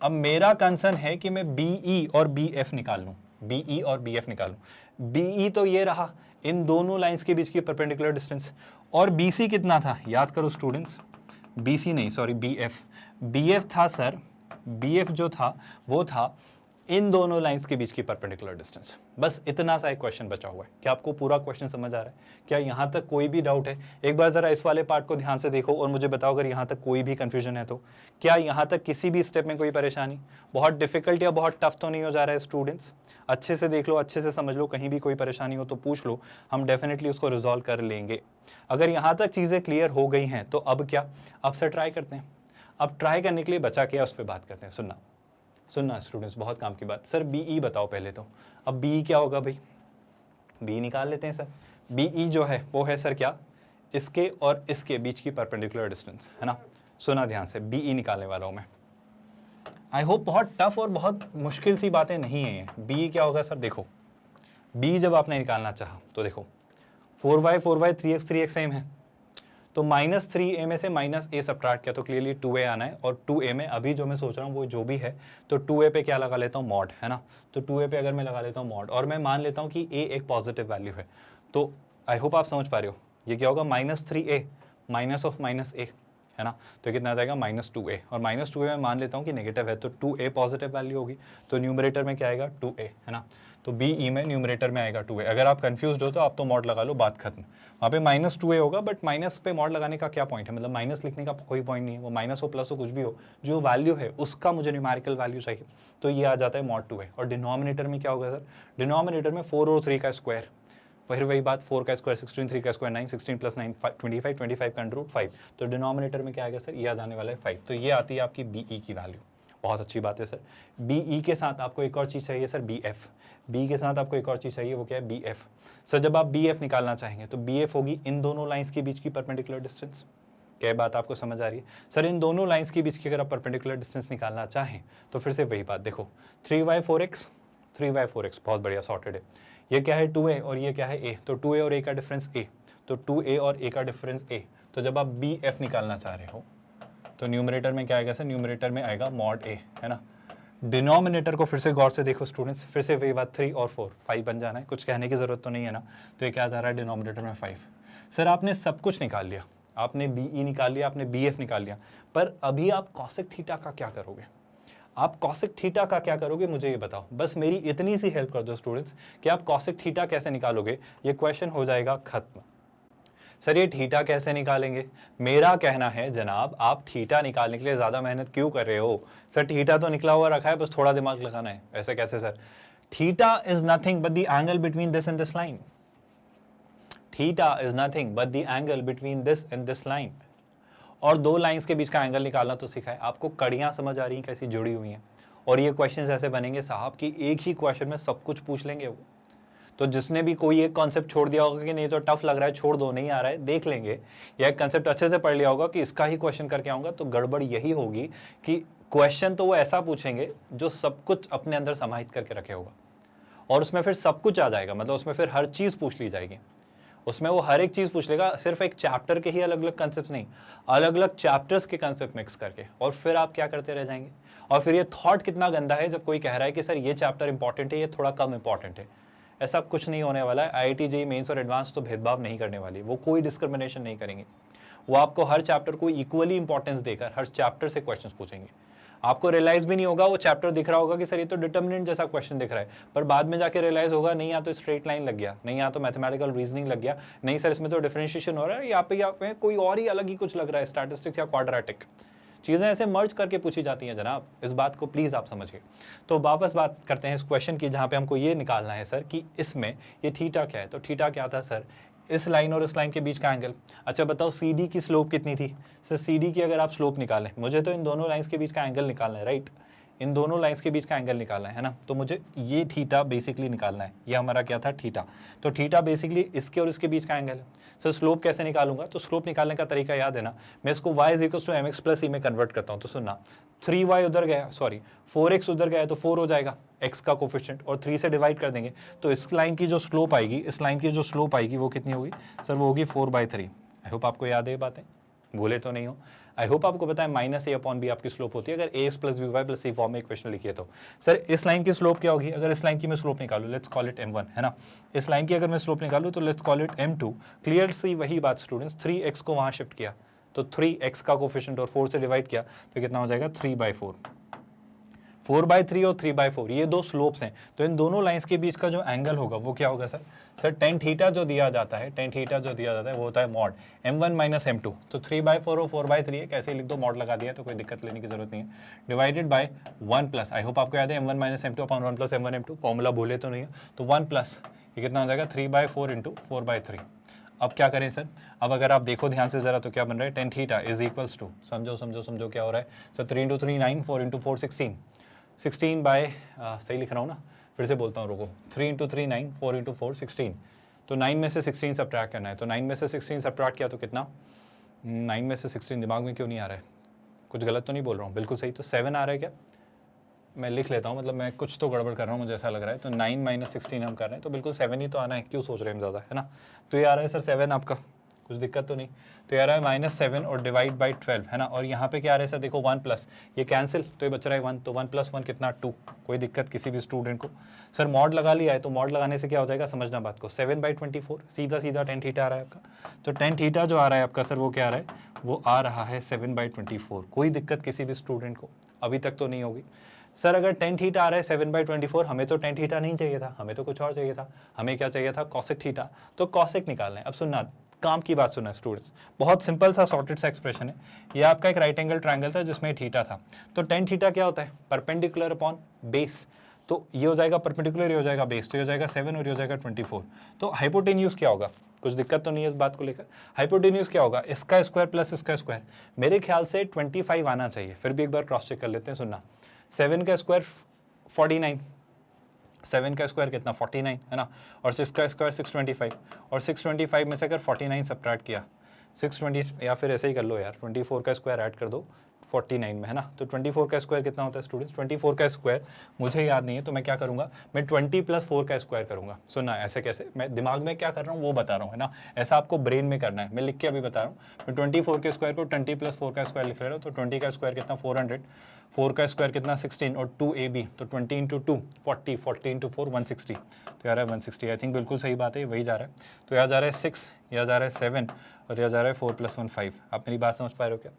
अब मेरा कंसर्न है कि मैं BE और BF निकाल लूँ, BE और BF निकाल लूँ। BE तो ये रहा इन दोनों लाइंस के बीच की परपेंडिकुलर डिस्टेंस, और BC कितना था, याद करो स्टूडेंट्स, BC नहीं सॉरी BF था सर, BF जो था वो था इन दोनों लाइंस के बीच की परपेंडिकुलर डिस्टेंस। बस इतना सा एक क्वेश्चन बचा हुआ है। क्या आपको पूरा क्वेश्चन समझ आ रहा है, क्या यहाँ तक कोई भी डाउट है? एक बार जरा इस वाले पार्ट को ध्यान से देखो और मुझे बताओ अगर यहाँ तक कोई भी कंफ्यूजन है तो। क्या यहाँ तक किसी भी स्टेप में कोई परेशानी, बहुत डिफिकल्ट या बहुत टफ तो नहीं हो जा रहा है स्टूडेंट्स? अच्छे से देख लो, अच्छे से समझ लो, कहीं भी कोई परेशानी हो तो पूछ लो, हम डेफिनेटली उसको रिजॉल्व कर लेंगे। अगर यहाँ तक चीज़ें क्लियर हो गई हैं तो अब क्या, अब से ट्राई करते हैं। अब ट्राई करने के लिए बचा क्या, उस पर बात करते हैं। सुनना स्टूडेंट्स, बहुत काम की बात। सर BE बताओ पहले तो। अब BE क्या होगा भाई, BE निकाल लेते हैं सर। BE जो है वो है सर क्या, इसके और इसके बीच की परपेंडिकुलर डिस्टेंस, है ना। सुना ध्यान से, BE निकालने वाला हूं मैं। आई होप बहुत टफ और बहुत मुश्किल सी बातें नहीं है ये। BE क्या होगा सर, देखो BE जब आपने निकालना चाहा तो देखो 4y 3x 3x सेम है, तो -3a में से -a सबट्रैक्ट किया तो क्लियरली 2a आना है। और 2a में अभी जो मैं सोच रहा हूँ वो जो भी है, तो 2a पे क्या लगा लेता हूँ, मॉड, है ना। तो 2a पे अगर मैं लगा लेता हूँ मॉड, और मैं मान लेता हूँ कि a एक पॉजिटिव वैल्यू है, तो आई होप आप समझ पा रहे हो ये क्या होगा, -3a माइनस ऑफ -a, है ना। तो कितना आ जाएगा, -2a, और -2a में मान लेता हूँ कि नेगेटिव है तो 2a पॉजिटिव वैल्यू होगी, तो न्यूमरेटर में क्या आएगा, 2a, है ना। तो BE में न्यूमरेटर में आएगा 2a। अगर आप कंफ्यूज हो तो आप तो मॉड लगा लो, बात खत्म। वहाँ पे -2a होगा, बट माइनस पे मॉड लगाने का क्या पॉइंट है, मतलब माइनस लिखने का कोई पॉइंट नहीं है। वो माइनस हो प्लस हो कुछ भी हो, जो वैल्यू है उसका मुझे न्यूमेरिकल वैल्यू चाहिए, तो ये आ जाता है मॉड 2a। और डिनोमिनेटर में क्या होगा सर, डिनोमिनेटर में 4 और 3 का स्क्वायर, फिर वही बात, 4 का स्क्वायर 16, 3 का स्क्वायर 9, 16 + 9 25, 25 का अंडर रूट 5। तो डिनोमिनेटर में क्या आएगा सर, ये आ जाने वाला है 5। तो ये आती है आपकी BE की वैल्यू। बहुत अच्छी बात है सर। BE के साथ आपको एक और चीज़ चाहिए सर, BF। B के साथ आपको एक और चीज़ चाहिए, वो क्या है, BF। सर जब आप BF निकालना चाहेंगे तो BF होगी इन दोनों लाइंस के बीच की परपेंडिकुलर डिस्टेंस। क्या बात आपको समझ आ रही है सर? इन दोनों लाइंस के बीच की अगर आप परपेंडिकुलर डिस्टेंस निकालना चाहें तो फिर से वही बात, देखो 3y 4x, 3y 4x, बहुत बढ़िया सॉर्टेड है। ये क्या है, 2a, और ये क्या है, a। तो 2a और a का डिफरेंस a, तो 2a और a का डिफरेंस a। तो जब आप BF निकालना चाह रहे हो तो न्यूमरेटर में क्या आएगा सर, न्यूमरेटर में आएगा मॉड a, है ना। डिनोमिनेटर को फिर से गौर से देखो स्टूडेंट्स, फिर से वही बात, 3 और 4 5 बन जाना है, कुछ कहने की जरूरत तो नहीं है ना। तो ये क्या जा रहा है, डिनोमिनेटर में 5। सर आपने सब कुछ निकाल लिया, आपने BE निकाल लिया, आपने BF निकाल लिया, पर अभी आप कॉसेक थीटा का क्या करोगे? आप कॉसेक थीटा का क्या करोगे मुझे ये बताओ। बस मेरी इतनी सी हेल्प कर दो स्टूडेंट्स कि आप कॉसेक थीटा कैसे निकालोगे, ये क्वेश्चन हो जाएगा खत्म। सर ये थीटा कैसे निकालेंगे? मेरा कहना है जनाब, आप थीटा निकालने के लिए ज्यादा मेहनत क्यों कर रहे हो? सर थीटा तो निकला हुआ रखा है, बस थोड़ा दिमाग लगाना है। ऐसे कैसे sir? Theta is nothing but the angle between this and this line. Theta is nothing but the angle between this and this line. और दो लाइंस के बीच का एंगल निकालना तो सीखा है आपको। कड़ियां समझ आ रही हैं कैसी जुड़ी हुई हैं? और ये क्वेश्चंस ऐसे बनेंगे साहब कि एक ही क्वेश्चन में सब कुछ पूछ लेंगे वो। तो जिसने भी कोई एक कॉन्सेप्ट छोड़ दिया होगा कि नहीं तो टफ लग रहा है, छोड़ दो, नहीं आ रहा है, देख लेंगे, या एक कॉन्सेप्ट अच्छे से पढ़ लिया होगा कि इसका ही क्वेश्चन करके आऊंगा, तो गड़बड़ यही होगी कि क्वेश्चन तो वो ऐसा पूछेंगे जो सब कुछ अपने अंदर समाहित करके रखे होगा। और उसमें फिर सब कुछ आ जाएगा, मतलब उसमें फिर हर चीज़ पूछ ली जाएगी, उसमें वो हर एक चीज़ पूछ लेगा, सिर्फ एक चैप्टर के ही अलग अलग कंसेप्ट नहीं, अलग अलग चैप्टर्स के कंसेप्ट मिक्स करके, और फिर आप क्या करते रह जाएंगे। और फिर ये थॉट कितना गंदा है जब कोई कह रहा है कि सर ये चैप्टर इंपॉर्टेंट है, ये थोड़ा कम इंपॉर्टेंट है। ऐसा कुछ नहीं होने वाला है। आईआईटी जेईई मेंस और एडवांस तो भेदभाव नहीं करने वाली, वो कोई डिस्क्रिमिनेशन नहीं करेंगे, वो आपको हर चैप्टर को इक्वली इंपॉर्टेंस देकर हर चैप्टर से क्वेश्चंस पूछेंगे। आपको रियलाइज भी नहीं होगा, वो चैप्टर दिख रहा होगा कि सर ये तो डिटर्मिनेंट जैसा क्वेश्चन दिख रहा है, पर बाद में जाके रियलाइज होगा नहीं यहाँ तो स्ट्रेट लाइन लग गया, नहीं यहाँ तो मैथमेटिकल रीजनिंग लग गया, नहीं सर इसमें तो डिफरेंशिएशन हो रहा है, यहाँ पे कोई और ही अलग ही कुछ लग रहा है, स्टैटिस्टिक्स या क्वाड्रेटिक। चीज़ें ऐसे मर्ज करके पूछी जाती हैं जनाब, इस बात को प्लीज़ आप समझिए। तो वापस बात करते हैं इस क्वेश्चन की, जहाँ पे हमको ये निकालना है सर कि इसमें ये थीटा क्या है। तो थीटा क्या था सर, इस लाइन और इस लाइन के बीच का एंगल। अच्छा बताओ CD की स्लोप कितनी थी सर, CD की अगर आप स्लोप निकालें, मुझे तो इन दोनों लाइंस के बीच का एंगल निकालना है, राइट, इन दोनों लाइंस के बीच का एंगल निकालना है ना, तो मुझे ये थीटा बेसिकली निकालना है, ये हमारा क्या था थीटा। तो थीटा बेसिकली इसके और इसके बीच का एंगल है। सर स्लोप कैसे निकालूंगा, तो स्लोप निकालने का तरीका याद है ना, मैं इसको y = mx + e में कन्वर्ट करता हूँ। तो सुनना, 3y उधर गया, सॉरी 4x उधर गया तो 4 हो जाएगा x का कोफिशिएंट, और 3 से डिवाइड कर देंगे तो इस लाइन की जो स्लोप आएगी, इस लाइन की जो स्लोप आएगी वो कितनी होगी सर, वो होगी 4/3। आई होप आपको याद है ये बातें, भूले तो नहीं हो। आई होप आपको पता है -a/b आपकी स्लोप होती है अगर ax + by + c फॉर्म में इक्वेशन लिखिए तो। सर इस लाइन की स्लोप क्या होगी, अगर इस लाइन की मैं स्लोप निकालूं, लेट्स कॉल इट m1 है ना, इस लाइन की अगर मैं स्लोप निकालूं तो let's call it m2। Clear सी वही बात स्टूडेंट्स, 3x को वहां शिफ्ट किया तो 3x का कोफिशिएंट और 4 से डिवाइड किया तो कितना हो जाएगा 3/4। 4/3 और 3/4 ये दो स्लोप्स हैं, तो इन दोनों लाइंस के बीच का जो एंगल होगा वो क्या होगा सर, tan थीटा जो दिया जाता है, tan थीटा जो दिया जाता है वो होता है मॉड m1 - m2। तो 3/4 और 4/3 है, कैसे लिख दो, मॉड लगा दिया तो कोई दिक्कत लेने की जरूरत नहीं है, डिवाइडेड बाय 1+, आई होप आपको याद है m1 - m2 upon 1 + m1 m2, formula भूले तो नहीं है, तो 1+, ये कितना हो जाएगा 3/4 × 4/3। अब क्या करें सर, अब अगर आप देखो ध्यान से जरा तो क्या बन रहा है, tan थीटा = समझो समझो समझो क्या हो रहा है सर, 3 × 3 9, 4 × 4 16, 16 बाय सही लिख रहा हूँ ना, फिर से बोलता हूँ रुको, 3 × 3 9, 4 × 4 16, तो 9 में से 16 सब्ट्रैक्ट करना है, तो 9 में से 16 सब्ट्रैक्ट किया तो कितना, 9 में से 16 दिमाग में क्यों नहीं आ रहा है, कुछ गलत तो नहीं बोल रहा हूँ, बिल्कुल सही, तो 7 आ रहा है क्या, मैं लिख लेता हूँ, मतलब मैं कुछ तो गड़बड़ कर रहा हूँ मुझे ऐसा लग रहा है, तो 9 - 16 हम कर रहे हैं तो बिल्कुल 7 ही तो आना है, क्यों सोच रहे हैं हम ज़्यादा, है ना। तो ये आ रहा है सर 7 आपका, कुछ दिक्कत तो नहीं, तो ये आ रहा है -7 और डिवाइड बाई 12 है ना, और यहाँ पे क्या आ रहा है सर देखो 1+, ये कैंसिल तो ये बच रहा है 1, तो 1 + 1 कितना 2, कोई दिक्कत किसी भी स्टूडेंट को। सर मॉड लगा लिया है, तो मॉड लगाने से क्या हो जाएगा समझना बात को, 7/24 सीधा सीधा tan थीटा आ रहा है आपका, तो tan थीटा जो आ रहा है आपका सर वो क्या आ रहा है, वो आ रहा है 7/24। कोई दिक्कत किसी भी स्टूडेंट को अभी तक तो नहीं होगी। सर अगर tan थीटा आ रहा है 7/24, हमें तो tan थीटा नहीं चाहिए था, हमें तो कुछ और चाहिए था, हमें क्या चाहिए था cosec थीटा, तो cosec निकालना है। अब सुनना, काम की बात सुनना स्टूडेंट्स, बहुत सिंपल सा सॉर्टेड सा एक्सप्रेशन है, ये आपका एक राइट एंगल ट्रायंगल था जिसमें थीटा था, तो tan थीटा क्या होता है, परपेंडिकुलर अपॉन बेस, तो ये हो जाएगा परपेंडिकुलर, ये हो जाएगा बेस, तो ये हो जाएगा 7 और ये हो जाएगा 24। तो हाइपोटेन्यूज क्या होगा, कुछ दिक्कत तो नहीं है इस बात को लेकर, हाइपोटेन्यूज क्या होगा, इसका स्क्वायर प्लस इसका स्क्वायर, मेरे ख्याल से 25 आना चाहिए, फिर भी एक बार क्रॉस चेक कर लेते हैं। सुनना, 7 का स्क्वायर 49, 7 का स्क्वायर कितना 49 है ना, और 6 का स्क्वायर 625, और 625 में से अगर 49 सब्ट्रैक्ट किया 620, या फिर ऐसे ही कर लो यार, 24 का स्क्वायर ऐड कर दो 49 में है ना, तो 24 का स्क्वायर कितना होता है स्टूडेंट्स, 24 का स्क्वायर मुझे याद नहीं है, तो मैं क्या करूंगा, मैं 20 + 4 का स्क्वायर करूंगा। सुनना, ऐसे कैसे, मैं दिमाग में क्या कर रहा हूँ वो बता रहा हूँ है ना, ऐसा आपको ब्रेन में करना है, मैं लिख के अभी बता रहा हूँ। मैं 24 के स्क्वायर को 20 + 4 का स्क्वायर लिख रहा हूँ, तो 20 का स्क्वायर कितना 400, 4 का स्क्वायर कितना 16, और 2ab, तो 20 × 2 40, 40 × 4 160, तो यार 160, आई थिंक बिल्कुल सही बात है, वही जा रहा है, तो यहाँ जा रहा है 6, यहाँ जा रहा है 7, और यह जा रहा है 4 + 1 5। आप मेरी बात समझ पा रहे हो क्या।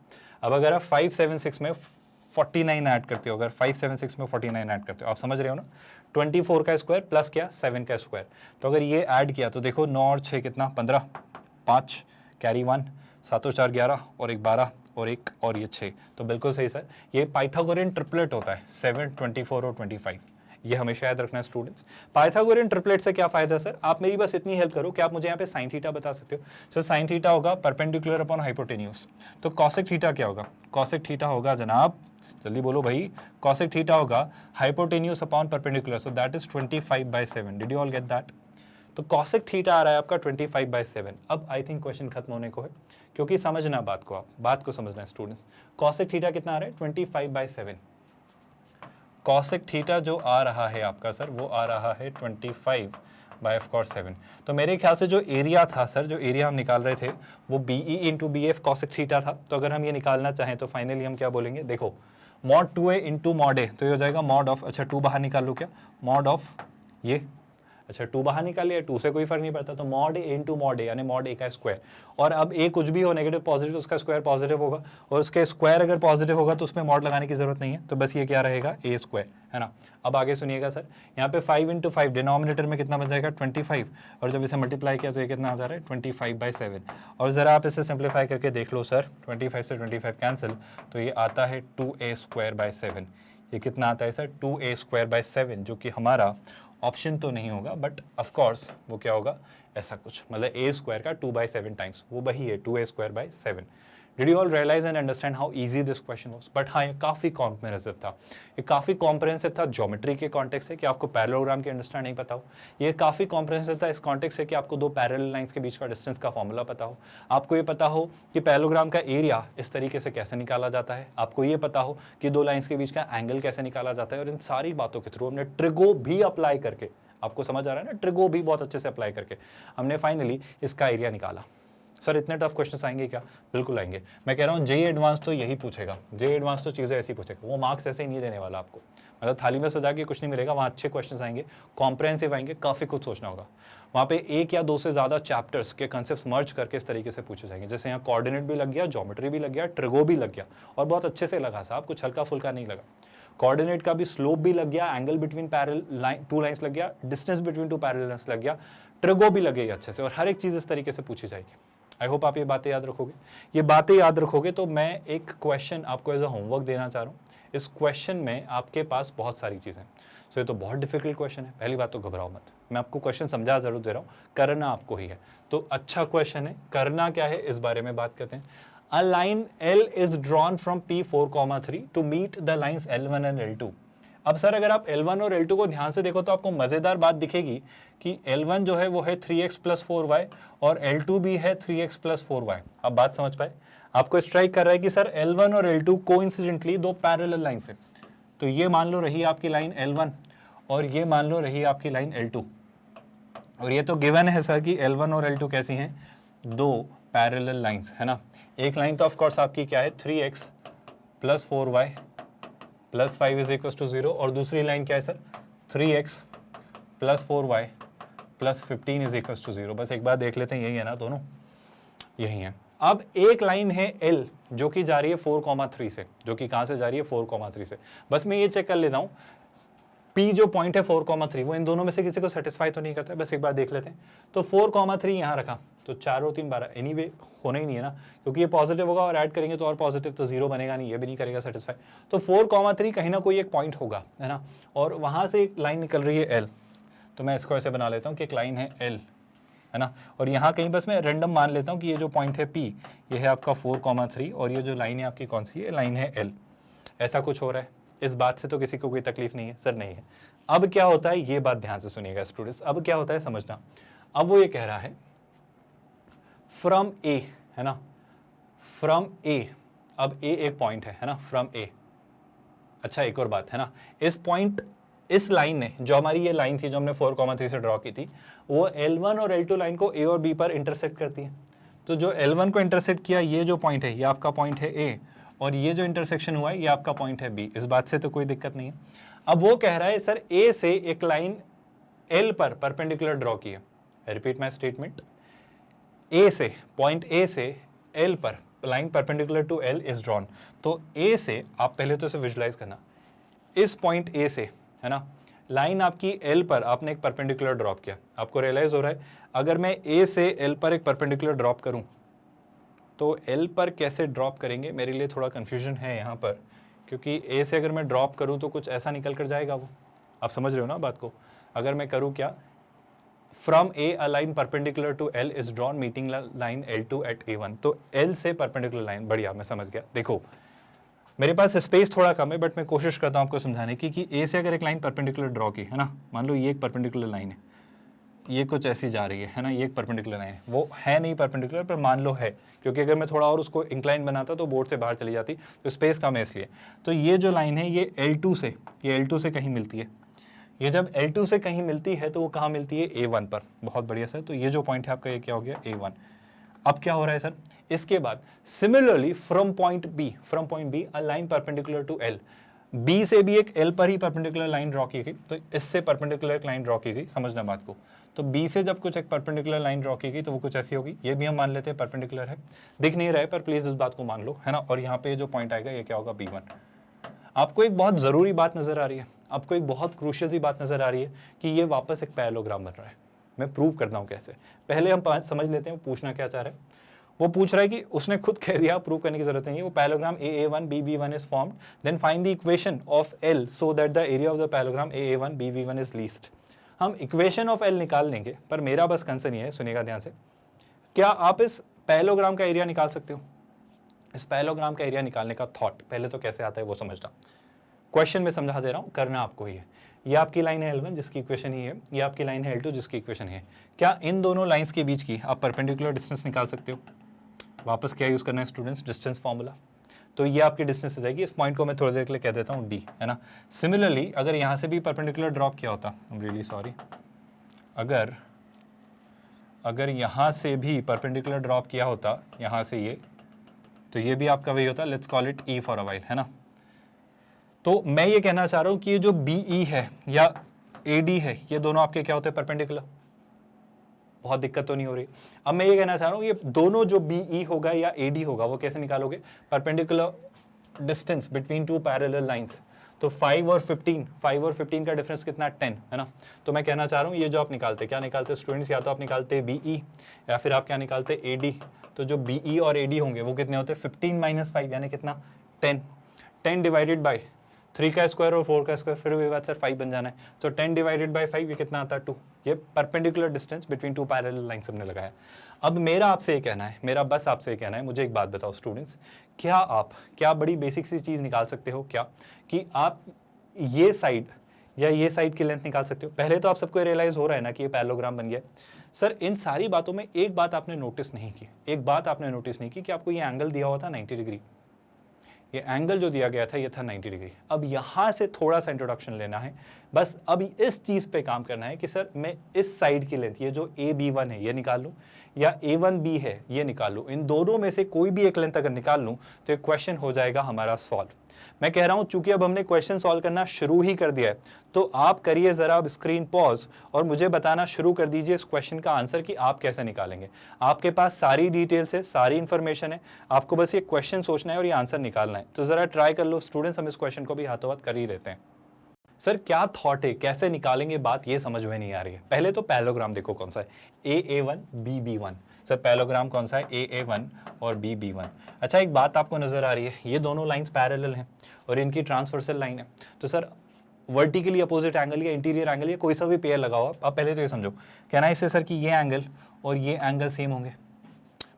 अब अगर आप 576 में 49 ऐड करते हो, अगर 576 में 49 ऐड करते हो, आप समझ रहे हो ना, 24 का स्क्वायर प्लस क्या 7 का स्क्वायर, तो अगर ये ऐड किया तो देखो 9 और 6 कितना 15, 5 कैरी 1, 7 और 4 11, और 1 12, और 1 और ये 6, तो बिल्कुल सही सर, ये पाइथागोरियन ट्रिपलेट होता है 7, 24 और 25, ये हमेशा याद रखना है स्टूडेंट्स। पाइथागोरियन ट्रिपलेट से क्या फायदा सर, आप मेरी बस इतनी हेल्प करो कि आप मुझे यहाँ पे साइन थीटा बता सकते हो। सर साइन थीटा होगा परपेंडिकुलर अपॉन हाइपोटेन्यूज, तो कॉसेक थीटा क्या होगा, कॉसेक थीटा होगा जनाब, जल्दी बोलो भाई, कॉसेक थीटा होगा hypotenuse upon perpendicular, so that is 25/7। Did you all get that. तो कॉसेक थीटा आ रहा है आपका 25/7। अब आई थिंक क्वेश्चन खत्म होने को है, क्योंकि समझना बात को, आप बात को समझना है स्टूडेंट्स, कॉसेक थीटा कितना आ रहा है 25/7। कॉसेक थीटा जो आ रहा है आपका सर वो आ रहा है 25 बाय ऑफ कोर्स 7। तो मेरे ख्याल से जो एरिया था सर, जो एरिया हम निकाल रहे थे वो B E into B F cosec theta था। तो अगर हम ये निकालना चाहें तो फाइनली हम क्या बोलेंगे, देखो मॉड 2a इंटू मॉड ए, तो ये हो जाएगा मॉड ऑफ, अच्छा 2 बाहर निकाल लो क्या, मॉड ऑफ ये, अच्छा 2 बाहर निकाल लिया, 2 से कोई फर्क नहीं पड़ता, तो मॉड ए इंटू मॉड ए यानी मॉड ए का स्क्वायर। और अब ए कुछ भी हो नेगेटिव पॉजिटिव उसका स्क्वायर पॉजिटिव होगा, और उसके स्क्वायर अगर पॉजिटिव होगा तो उसमें मॉड लगाने की जरूरत नहीं है, तो बस ये क्या रहेगा ए स्क्वायर, है ना। अब आगे सुनिएगा सर, यहाँ पे 5 इंटू 5 डिनोमिनेटर में कितना बच जाएगा 25, और जब इसे मल्टीप्लाई किया तो ये कितना आ जा रहा है 25/7। और जरा आप इसे सिंप्लीफाई करके देख लो सर, 25 से 25 कैंसिल, तो ये आता है 2a²/7। ये कितना आता है सर 2a²/7, जो कि हमारा ऑप्शन तो नहीं होगा बट ऑफ कोर्स वो क्या होगा ऐसा कुछ, मतलब a² का 2/7 टाइम्स, वो वही है 2a²/7। Did you all realise and understand how easy this question was? But हाँ, ये काफ़ी कॉम्प्रिहेंसिव था, ये काफ़ी कॉम्प्रिहेंसिव था ज्योमेट्री के कॉन्टेक्स्ट से कि आपको पैरेललोग्राम की अंडरस्टैंड नहीं पता हो, ये काफ़ी कॉम्प्रिहेंसिव था इस कॉन्टेक्स्ट से कि आपको दो पैरेलल लाइंस के बीच का डिस्टेंस का फॉर्मूला पता हो, आपको ये पता हो कि पैरेललोग्राम का एरिया इस तरीके से कैसे निकाला जाता है, आपको ये पता हो कि दो लाइंस के बीच का एंगल कैसे निकाला जाता है। और इन सारी बातों के थ्रू हमने ट्रिगो भी अप्लाई करके, आपको समझ आ रहा है ना, ट्रिगो भी बहुत अच्छे से अप्लाई करके हमने फाइनली इसका एरिया निकाला। सर इतने टफ क्वेश्चंस आएंगे क्या? बिल्कुल आएंगे। मैं कह रहा हूँ जेईई एडवांस तो यही पूछेगा, जेईई एडवांस तो चीज़ें ऐसी पूछेगा, वो मार्क्स ऐसे ही नहीं देने वाला आपको, मतलब थाली में सजा के कुछ नहीं मिलेगा, वहाँ अच्छे क्वेश्चंस आएंगे, कॉम्प्रहेंसिव आएंगे, काफ़ी कुछ सोचना होगा। वहाँ पे एक या दो से ज़्यादा चैप्टर्स के कंसेप्ट मर्ज करके इस तरीके से पूछे जाएंगे, जैसे यहाँ कोऑर्डिनेट भी लग गया, ज्योमेट्री भी लग गया, ट्रिगो भी लग गया, और बहुत अच्छे से लगा साहब, कुछ हल्का फुल्का नहीं लगा। कोऑर्डिनेट का भी स्लोप भी लग गया, एंगल बिटवीन टू लाइंस लग गया, distance between to parallel lines लग गया, ट्रिगो भी लगेगी अच्छे से, और हर एक चीज़ इस तरीके से पूछी जाएगी। आई होप आप ये बातें याद रखोगे। ये बातें याद रखोगे तो मैं एक क्वेश्चन आपको एज अ होमवर्क देना चाह रहा हूँ। इस क्वेश्चन में आपके पास बहुत सारी चीज़ें, सो ये तो बहुत डिफिकल्ट क्वेश्चन है, पहली बात तो घबराओ मत, मैं आपको क्वेश्चन समझा जरूर दे रहा हूँ, करना आपको ही है, तो अच्छा क्वेश्चन है, करना क्या है इस बारे में बात करते हैं। A line L is drawn from P4,3 to meet the lines L1 and L2। अब सर अगर आप L1 और L2 को ध्यान से देखो तो आपको मजेदार बात दिखेगी कि L1 जो है वो है 3x + 4y और L2 भी है 3x + 4y। अब बात समझ पाए? आपको स्ट्राइक कर रहा है कि सर L1 और L2 कोइंसिडेंटली दो पैरेलल लाइंस है, तो ये मान लो रही आपकी लाइन L1 और ये मान लो रही आपकी लाइन L2, और ये तो गिवन है सर कि L1 और L2 कैसी हैं, दो पैरेलल लाइंस, है ना। एक लाइन तो ऑफ कोर्स आपकी क्या है 3x + 4y + 5 = 0, और दूसरी लाइन क्या है सर 3x + 4y + 15 = 0। बस एक बार देख लेते हैं, यही है ना दोनों, यही है। अब एक लाइन है L जो कि जा रही है 4,3 से, जो कि कहाँ से जा रही है 4,3 से। बस मैं ये चेक कर लेता हूँ P जो पॉइंट है 4,3 वो इन दोनों में से किसी को सेटिस्फाई तो नहीं करता है, बस एक बार देख लेते हैं। तो 4,3 यहाँ रखा, तो 4 और 3 12, एनीवे होना ही नहीं है ना, क्योंकि ये पॉजिटिव होगा और ऐड करेंगे तो और पॉजिटिव, तो 0 बनेगा नहीं, ये भी नहीं करेगा सेटिस्फाई। तो 4,3 कहीं ना कोई एक पॉइंट होगा, है ना, और वहाँ से एक लाइन निकल रही है L, तो मैं इसको ऐसे बना लेता हूँ कि एक लाइन है L, है ना, और यहाँ कहीं बस मैं रैंडम मान लेता हूँ कि ये जो पॉइंट है P ये है आपका 4,3 और ये जो लाइन है आपकी कौन सी है, लाइन है L। ऐसा कुछ हो रहा है, इस बात से तो किसी को कोई तकलीफ नहीं है? सर नहीं है। अब क्या होता है, ये बात ध्यान से सुनिएगा स्टूडेंट्स, अब क्या होता है समझना। अब वो ये कह रहा है फ्रॉम ए, है ना, फ्रॉम ए, अब ए एक पॉइंट है ना, फ्रॉम ए। अच्छा एक और बात है ना, इस पॉइंट, इस लाइन ने, जो हमारी ये लाइन थी जो हमने 4,3 से ड्रॉ की थी, वो L1 और L2 लाइन को A और B पर इंटरसेक्ट करती है। तो जो L1 को इंटरसेक्ट किया, ये जो पॉइंट है ये आपका पॉइंट है A, और ये जो इंटरसेक्शन हुआ है ये आपका पॉइंट है B। इस बात से तो कोई दिक्कत नहीं है। अब वो कह रहा है सर A से एक लाइन L पर परपेंडिकुलर ड्रॉ की है। रिपीट माय स्टेटमेंट, A से, पॉइंट A से L पर line perpendicular to L is drawn. तो A से आप पहले तो इसे विजुलाइज करना, इस पॉइंट A से, है ना, लाइन आपकी L पर आपने एक परपेंडिकुलर ड्रॉप किया। आपको रियलाइज हो रहा है अगर मैं A से L पर एक परपेंडिकुलर ड्रॉप करूं तो L पर कैसे ड्रॉप करेंगे, मेरे लिए थोड़ा कन्फ्यूजन है यहाँ पर, क्योंकि A से अगर मैं ड्रॉप करूँ तो कुछ ऐसा निकल कर जाएगा वो, आप समझ रहे हो ना बात को। अगर मैं करूँ क्या, from A a line perpendicular to L is drawn meeting line L2 at A1, तो L से परपेंडिकुलर लाइन, बढ़िया मैं समझ गया। देखो मेरे पास स्पेस थोड़ा कम है बट मैं कोशिश करता हूँ आपको समझाने की कि A से अगर एक लाइन परपेंडिकुलर ड्रॉ की, है ना, मान लो ये एक परपेंडिकुलर लाइन है, ये कुछ ऐसी जा रही है ना, ये एक परपेंडिकुलर लाइन है, वो है नहीं परपेंडिकुलर पर मान लो है, क्योंकि अगर मैं थोड़ा और उसको इंक्लाइन बनाता तो बोर्ड से बाहर चली जाती, तो स्पेस कम है इसलिए। तो ये जो लाइन है ये L2 से, ये L2 से कहीं मिलती है, ये जब L2 से कहीं मिलती है तो वो कहाँ मिलती है, A1 पर। बहुत बढ़िया सर, तो ये जो पॉइंट है आपका ये क्या हो गया, A1। अब क्या हो रहा है सर, इसके बाद similarly from point B a line perpendicular to L, B से भी एक L पर ही परपेंडिकुलर लाइन ड्रॉ की गई, तो इससे परपेंडिकुलर एक लाइन ड्रॉ की गई, समझना बात को। तो बी से जब कुछ एक परपेंडिकुलर लाइन ड्रॉ की गई तो वो कुछ ऐसी होगी, ये भी हम मान लेते हैं परपेंडिकुलर है, दिख नहीं रहा है पर प्लीज इस बात को मान लो, है ना। और यहाँ पे जो पॉइंट आएगा ये क्या होगा, B1। आपको एक बहुत जरूरी बात नजर आ रही है, आपको एक बहुत क्रूशियल सी बात नजर आ रही है कि ये वापस एक पैरेललोग्राम बन रहा है। मैं प्रूव करता हूँ कैसे, पहले हम समझ लेते हैं पूछना क्या चाह रहा है। वो पूछ रहा है कि उसने खुद कह दिया, प्रूव करने की जरूरत नहीं है, वो parallelogram AA1 BB1 is formed, then find the equation of L so that the area of the parallelogram AA1 BB1 is least. हम इक्वेशन ऑफ L निकाल लेंगे, पर मेरा बस कंसर्न ये है, सुनिएगा ध्यान से, क्या आप इस पैरेललोग्राम का एरिया निकाल सकते हो? इस पैरेललोग्राम का एरिया निकालने का थॉट पहले तो कैसे आता है वो समझना। क्वेश्चन में समझा दे रहा हूं, करना आपको ही है। ये आपकी लाइन है L1 जिसकी इक्वेशन ही है, ये आपकी लाइन है L2 जिसकी इक्वेशन है। क्या इन दोनों लाइंस के बीच की आप परपेंडिकुलर डिस्टेंस निकाल सकते हो? वापस क्या यूज करना है स्टूडेंट्स, डिस्टेंस फॉर्मूला। तो ये आपकी डिस्टेंस जाएगी, इस पॉइंट को मैं थोड़ी देर के लिए कह देता हूँ D, है ना। सिमिलरली अगर यहाँ से भी परपेंडिकुलर ड्रॉप किया होता, आई एम रियली सॉरी, अगर यहाँ से भी परपेंडिकुलर ड्रॉप किया होता यहाँ से ये, तो ये भी आपका वही होता, let's call it E for a while, है ना। तो मैं ये कहना चाह रहा हूं कि ये जो BE है या AD है, ये दोनों आपके क्या होते हैं, परपेंडिकुलर। बहुत दिक्कत तो नहीं हो रही। अब मैं ये कहना चाह रहा हूं ये दोनों जो BE होगा या AD होगा वो कैसे निकालोगे, perpendicular distance between to parallel lines. तो 5 और 15 का डिफरेंस कितना, 10, है ना। तो मैं कहना चाह रहा हूँ ये जो आप निकालते, क्या निकालते स्टूडेंट्स, या तो आप निकालते BE या फिर आप क्या निकालते AD। तो जो BE और AD होंगे वो कितने होते हैं, 15 - 5 यानी कितना, 10 डिवाइडेड बाई 3 का स्क्वायर और 4 का स्क्वायर, फिर वही बात सर 5 बन जाना है। तो 10 डिवाइडेड बाई 5 ये कितना आता है, 2। ये perpendicular distance between to parallel lines हमने लगाया। अब मेरा आपसे ये कहना है, मेरा बस आपसे ये कहना है, मुझे एक बात बताओ स्टूडेंट्स, क्या बड़ी बेसिक सी चीज़ निकाल सकते हो क्या, कि आप ये साइड या ये साइड की लेंथ निकाल सकते हो? पहले तो आप सबको रियलाइज हो रहा है ना कि ये पैरेललोग्राम बन गया। सर इन सारी बातों में एक बात आपने नोटिस नहीं की, कि आपको ये एंगल दिया हुआ था 90 डिग्री। ये एंगल जो दिया गया था ये था 90 डिग्री। अब यहाँ से थोड़ा सा इंट्रोडक्शन लेना है, बस अभी इस चीज़ पे काम करना है कि सर मैं इस साइड की लेंथ, ये जो AB1 है ये निकाल लूँ या A1B है ये निकाल लूँ, इन दोनों में से कोई भी एक लेंथ अगर निकाल लूँ तो एक क्वेश्चन हो जाएगा हमारा सॉल्व। मैं कह रहा हूं चूंकि अब हमने क्वेश्चन सॉल्व करना शुरू ही कर दिया है, तो आप करिए जरा अब स्क्रीन पॉज और मुझे बताना शुरू कर दीजिए इस क्वेश्चन का आंसर कि आप कैसे निकालेंगे। आपके पास सारी डिटेल्स है, सारी इंफॉर्मेशन है, आपको बस ये क्वेश्चन सोचना है और ये आंसर निकालना है। तो जरा ट्राई कर लो स्टूडेंट्स, हम इस क्वेश्चन को भी हाथों हाथ कर ही रहते हैं। सर क्या थॉट है, कैसे निकालेंगे, बात ये समझ में नहीं आ रही है। पहले तो पैरेललोग्राम देखो कौन सा है, AA1 BB1। सर पैरेललोग्राम कौन सा है, AA1 और BB1। अच्छा एक बात आपको नजर आ रही है, ये दोनों लाइंस पैरेलल हैं और इनकी ट्रांसवर्सल लाइन है। तो सर वर्टिकली अपोजिट एंगल या इंटीरियर एंगल या कोई सा भी पेयर लगाओ आप पहले तो ये समझो, कहना इससे सर कि ये एंगल और ये एंगल सेम होंगे।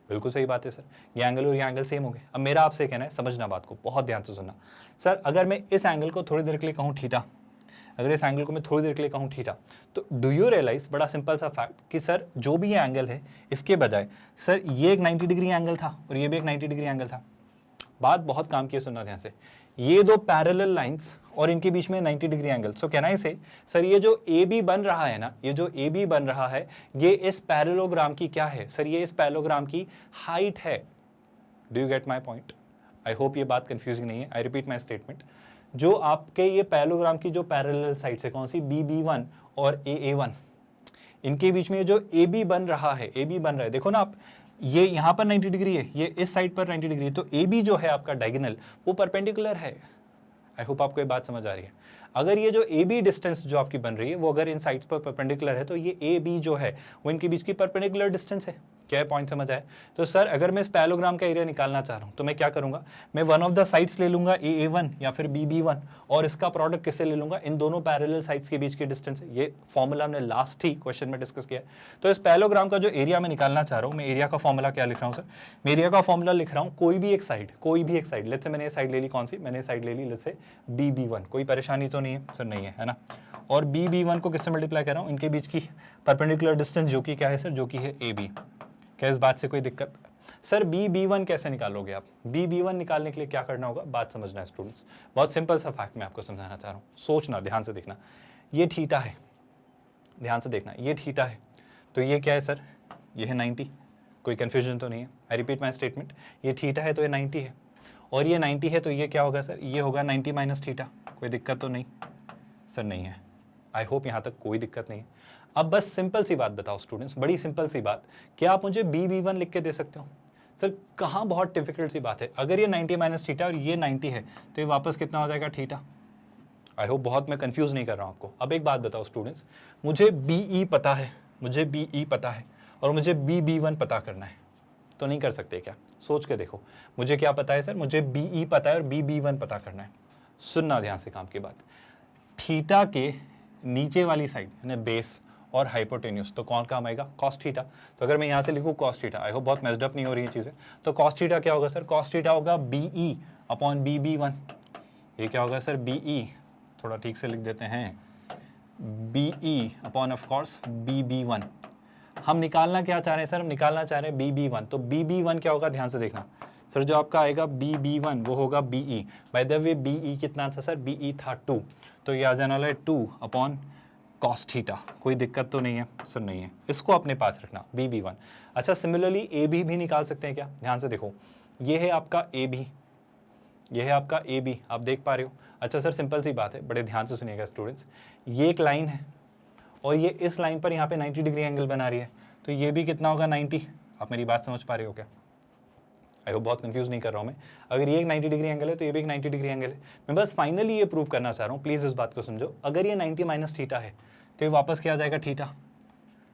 बिल्कुल सही बात है सर, ये एंगल और ये एंगल सेम होंगे। अब मेरा आपसे कहना है, समझना बात को, बहुत ध्यान से सुनना। सर अगर मैं इस एंगल को थोड़ी देर के लिए कहूँ थीटा, अगर इस एंगल को मैं थोड़ी देर के लिए कहूँ थीटा, तो डू यू रियलाइज, बड़ा सिंपल सा फैक्ट, कि सर जो भी ये एंगल है इसके बजाय सर ये एक 90 डिग्री एंगल था और ये भी एक 90 डिग्री एंगल था। बात बहुत काम की, सुनना ध्यान से, ये दो पैरेलल लाइंस और इनके बीच में 90 डिग्री एंगल। सो कहना इसे सर ये जो AB बन रहा है ना, ये जो AB बन रहा है ये इस पैरेललोग्राम की क्या है सर, ये इस पैरेललोग्राम की हाइट है। Do you get my point? I hope ये बात कंफ्यूजिंग नहीं है। आई रिपीट माई स्टेटमेंट, जो आपके ये पैरेललोग्राम की जो पैरेलल साइड्स है, कौन सी, BB1 और AA1, इनके बीच में जो AB बन रहा है, AB बन रहा है, देखो ना आप, ये यहाँ पर 90 डिग्री है, ये इस साइड पर 90 डिग्री है, तो AB जो है आपका डायगोनल वो परपेंडिकुलर है। आई होप आपको ये बात समझ आ रही है। अगर ये जो AB डिस्टेंस जो आपकी बन रही है वो अगर इन साइड्स पर परपेंडिकुलर है तो ये AB जो है वो इनके बीच की परपेंडिकुलर डिस्टेंस है। क्या पॉइंट समझ आया? तो सर अगर मैं इस पैरेललोग्राम का एरिया निकालना चाह रहा हूं तो मैं क्या करूंगा, मैं वन ऑफ द साइड्स ले लूंगा AA1 या फिर BB1 और इसका प्रोडक्ट किससे ले लूंगा, इन दोनों पैरेलल साइड्स के बीच की डिस्टेंस है। ये फॉर्मूला हमने लास्ट ही क्वेश्चन में डिस्कस किया है। तो इस पैरेललोग्राम का जो एरिया मैं निकालना चाह रहा हूं, मैं एरिया का फॉर्मूला क्या लिख रहा हूं सर, मैं एरिया का फॉर्मूला लिख रहा हूं कोई भी एक साइड, लेट्स से मैंने ये साइड ले ली, कौन सी, मैंने साइड ले ली लेट्स से BB1। कोई परेशानी तो नहीं है सर? नहीं है, है ना। और BB1 को किससे मल्टीप्लाई कर रहा हूँ, इनके बीच की परपेंडिकुलर डिस्टेंस जो कि क्या है सर, जो कि है AB। क्या इस बात से कोई दिक्कत? सर BB1 कैसे निकालोगे आप? BB1 निकालने के लिए क्या करना होगा, बात समझना है स्टूडेंट्स। बहुत सिंपल सा फैक्ट मैं आपको समझाना चाह रहा हूँ, सोचना, ध्यान से देखना। ये थीटा है, ध्यान से देखना, ये थीटा है, तो ये क्या है सर, ये है 90। कोई कन्फ्यूजन तो नहीं है? आई रिपीट माई स्टेटमेंट, ये थीटा है तो ये 90 है, और ये 90 है तो ये क्या होगा सर, ये होगा 90 माइनस थीटा। कोई दिक्कत तो नहीं सर? नहीं है। आई होप यहाँ तक कोई दिक्कत नहीं है। अब बस सिंपल सी बात बताओ स्टूडेंट्स, बड़ी सिंपल सी बात, क्या आप मुझे BB1 लिख के दे सकते हो? सर कहाँ बहुत डिफिकल्ट सी बात है, अगर ये 90 माइनस थीटा और ये 90 है तो ये वापस कितना हो जाएगा, थीटा। आई होप बहुत मैं कंफ्यूज नहीं कर रहा हूँ आपको। अब एक बात बताओ स्टूडेंट्स, मुझे BE पता है, मुझे BE पता है और मुझे BB1 पता करना है, तो नहीं कर सकते क्या? सोच के देखो, मुझे क्या पता है सर, मुझे BE पता है और BB1 पता करना है। सुनना ध्यान से काम की बात, थीटा के नीचे वाली साइड यानी बेस और हाइपोटेन्यूस, तो कौन काम आएगा, कॉस थीटा। तो अगर मैं यहाँ से लिखूँ कॉस थीटा, आई होप बहुत मेस्ड अप नहीं हो रही है चीज़ें, तो कॉस थीटा क्या होगा सर, कॉस थीटा होगा BE अपॉन BB1। ये क्या होगा सर, BE, थोड़ा ठीक से लिख देते हैं, BE upon of course BB1। हम निकालना क्या चाह रहे हैं सर, हम निकालना चाह रहे हैं BB1, तो BB1 क्या होगा, ध्यान से देखना सर, जो आपका आएगा BB1 वो होगा BE। By the way BE कितना था सर, BE था 2, तो ये आ जाने वाला है 2 अपॉन कॉस थीटा। कोई दिक्कत तो नहीं है सर? नहीं है, इसको अपने पास रखना BB1। अच्छा, सिमिलरली AB भी निकाल सकते हैं क्या? ध्यान से देखो, ये है आपका AB, ये है आपका AB, आप देख पा रहे हो? अच्छा सर सिंपल सी बात है, बड़े ध्यान से सुनिएगा स्टूडेंट्स, ये एक लाइन है और ये इस लाइन पर यहाँ पे 90 डिग्री एंगल बना रही है, तो ये भी कितना होगा, 90। आप मेरी बात समझ पा रहे हो क्या? आई होप बहुत कंफ्यूज नहीं कर रहा हूँ मैं। अगर ये एक 90 डिग्री एंगल है तो ये भी एक 90 डिग्री एंगल है। मैं बस फाइनली ये प्रूव करना चाह रहा हूँ, प्लीज़ इस बात को समझो, अगर ये 90 माइनस थीटा है तो ये वापस क्या आ जाएगा, theta.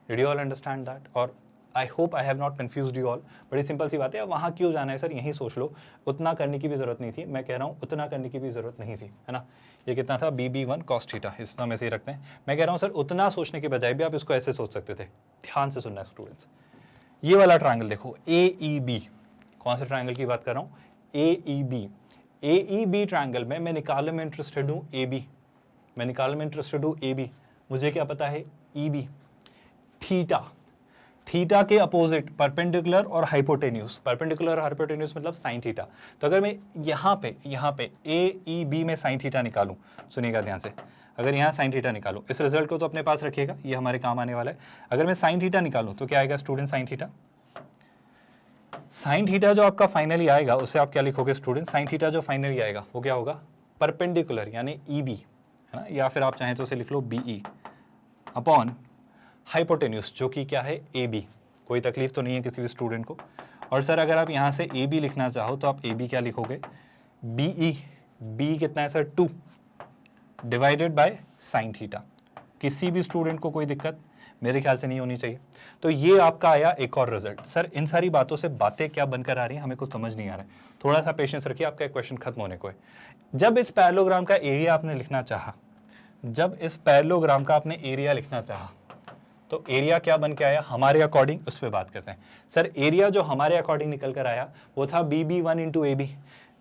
Did you all understand that? और I hope I have not confused you all. बड़ी सिंपल सी बात है, वहाँ क्यों जाना है सर, यहीं सोच लो, उतना करने की भी ज़रूरत नहीं थी। मैं कह रहा हूँ उतना करने की भी ज़रूरत नहीं थी, है ना। ये कितना था, BB1 कॉस थीटा, इस नाम ऐसे ही रखते हैं। मैं कह रहा हूँ सर उतना सोचने के बजाय भी आप इसको ऐसे सोच सकते थे। ध्यान से सुनना है स्टूडेंट्स, ये वाला ट्रायंगल देखो, AEB, कौन से ट्रायंगल की बात कर रहा हूँ, AEB। AEB ट्रायंगल में मैं निकालने में इंटरेस्टेड हूँ AB, मैं निकालने में इंटरेस्टेड हूँ AB। मुझे क्या पता है, EB। थीटा, थीटा के अपोजिट परपेंडिकुलर और हाइपोटेन्यूस, परपेंडिकुलर और हाइपोटेन्यूस मतलब साइन थीटा। तो अगर मैं यहाँ पे AEB में साइन थीटा निकालूं, सुनिएगा ध्यान से, अगर यहाँ साइन थीटा निकालूं, इस रिजल्ट को तो अपने पास रखिएगा, ये हमारे काम आने वाला है। अगर मैं साइन थीटा निकालूं तो क्या आएगा student, sine theta. Sine theta जो आपका फाइनली आएगा उसे आप क्या लिखोगे स्टूडेंट, साइन थीटा जो फाइनली आएगा वो क्या होगा, परपेंडिकुलर यानी EB, है ना, या फिर आप चाहें तो उसे लिख लो BE अपॉन हाइपोटेन्यूस जो कि क्या है, AB। कोई तकलीफ तो नहीं है किसी भी स्टूडेंट को। और सर अगर आप यहाँ से AB लिखना चाहो तो आप AB क्या लिखोगे, BE, B कितना है sir, 2 divided by sine theta. किसी भी स्टूडेंट को कोई दिक्कत मेरे ख्याल से नहीं होनी चाहिए। तो ये आपका आया एक और रिजल्ट। सर इन सारी बातों से बातें क्या बनकर आ रही हैं, हमें कुछ समझ नहीं आ रहा है। थोड़ा सा पेशेंस रखिए, आपका क्वेश्चन खत्म होने को है। जब इस पैरेललोग्राम का एरिया आपने लिखना चाहा, जब इस पैरेललोग्राम का आपने एरिया लिखना चाहा, तो एरिया क्या बन के आया हमारे अकॉर्डिंग, उस पर बात करते हैं। सर एरिया जो हमारे अकॉर्डिंग निकल कर आया वो था BB1 इंटू AB।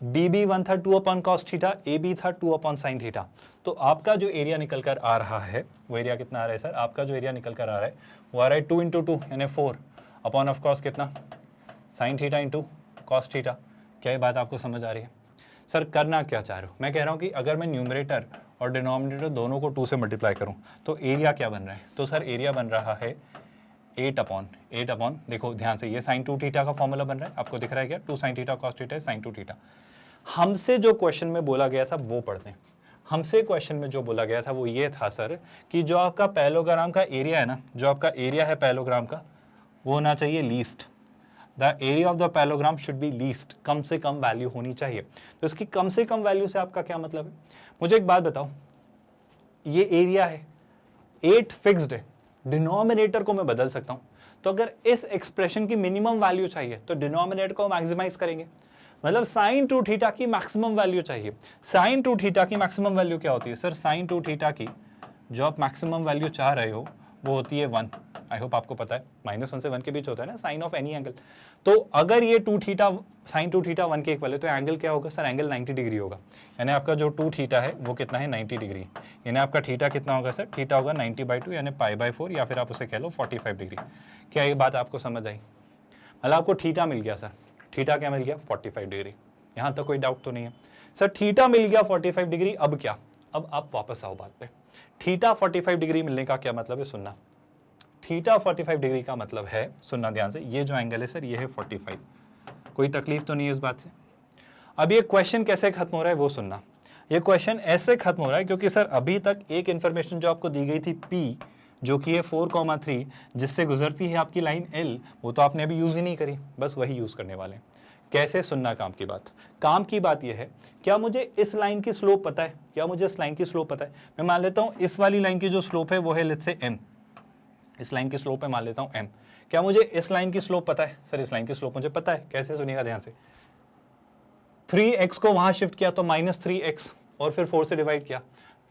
BB1 था 2 अपॉन कॉस थीटा, AB था 2 अपॉन साइन थीटा। तो आपका जो एरिया निकल कर आ रहा है वो एरिया कितना आ रहा है सर, आपका जो एरिया निकल कर आ रहा है वो आ रहा है 2 इंटू 2 यानी 4 अपॉन ऑफ कॉस कितना, sine theta into cos theta. क्या ये बात आपको समझ आ रही है? सर करना क्या चाह रहे हो, मैं कह रहा हूँ कि अगर मैं न्यूमरेटर और डिनोमिनेटर दोनों को 2 से मल्टीप्लाई करूं तो एरिया क्या बन रहा है, तो सर एरिया बन रहा है 8 अपॉन देखो ध्यान से, ये साइन 2 थीटा का फॉर्मूला बन रहा है, आपको दिख रहा है क्या, 2 sine theta cos theta sine 2 theta. हमसे जो क्वेश्चन में बोला गया था वो पढ़ते हैं। हमसे क्वेश्चन में जो बोला गया था वो ये था सर कि जो आपका पैरेललोग्राम का एरिया है ना, जो आपका एरिया है पैरेललोग्राम का वो होना चाहिए least. The area of the parallelogram should be least, कम से कम वैल्यू होनी चाहिए। तो इसकी कम से कम वैल्यू से आपका क्या मतलब है? मुझे एक बात बताओ, ये एरिया है 8 फिक्स्ड है, डिनोमिनेटर को मैं बदल सकता हूं, तो अगर इस एक्सप्रेशन की मिनिमम वैल्यू चाहिए तो डिनोमिनेटर को मैक्सिमाइज करेंगे, मतलब साइन 2 थीटा की मैक्सिमम वैल्यू चाहिए। साइन 2 थीटा की मैक्सिमम वैल्यू क्या होती है सर, साइन 2 थीटा की जो आप मैक्सिमम वैल्यू चाह रहे हो वो होती है 1। आई होप आपको पता है -1 से 1 के बीच होता है ना साइन ऑफ एनी एंगल। तो अगर ये 2 थीटा साइन 2 थीटा 1 के इक्वल है तो एंगल क्या होगा सर, एंगल 90 डिग्री होगा। यानी आपका जो 2 थीटा है वो कितना है 90 डिग्री, यानी आपका थीटा कितना होगा सर, थीटा होगा 90/2 यानी π/4 या फिर आप उसे कह लो 45 डिग्री। क्या ये बात आपको समझ आई? मतलब आपको थीटा मिल गया सर, थीटा क्या मिल गया 45 डिग्री, यहाँ तक कोई डाउट तो नहीं है सर। थीटा मिल गया 45 डिग्री, अब क्या, अब आप वापस आओ बात पे। थीटा 45 डिग्री मिलने का क्या मतलब है, सुनना। थीटा 45 डिग्री का मतलब है, सुनना ध्यान से, ये जो एंगल है सर ये है 45। कोई तकलीफ तो नहीं है इस बात से? अब ये क्वेश्चन कैसे खत्म हो रहा है वो सुनना। ये क्वेश्चन ऐसे खत्म हो रहा है क्योंकि सर अभी तक एक इंफॉर्मेशन जो आपको दी गई थी P, जो कि है 4,3, जिससे गुजरती है आपकी लाइन L, वो तो आपने अभी यूज ही नहीं करी, बस वही यूज करने वाले हैं। कैसे, सुनना काम की बात। काम की बात यह है, क्या मुझे इस लाइन की स्लोप पता है, क्या मुझे इस लाइन की स्लोप पता है? मैं मान लेता हूं इस वाली लाइन की जो स्लोप है वो है लेट्स से m, इस लाइन की स्लोप है मान लेता हूं m। क्या मुझे इस लाइन की स्लोप पता है? सर इस लाइन की स्लोप मुझे पता है। कैसे, सुनिएगा ध्यान से। 3x को वहां शिफ्ट किया तो -3x और फिर 4 से डिवाइड किया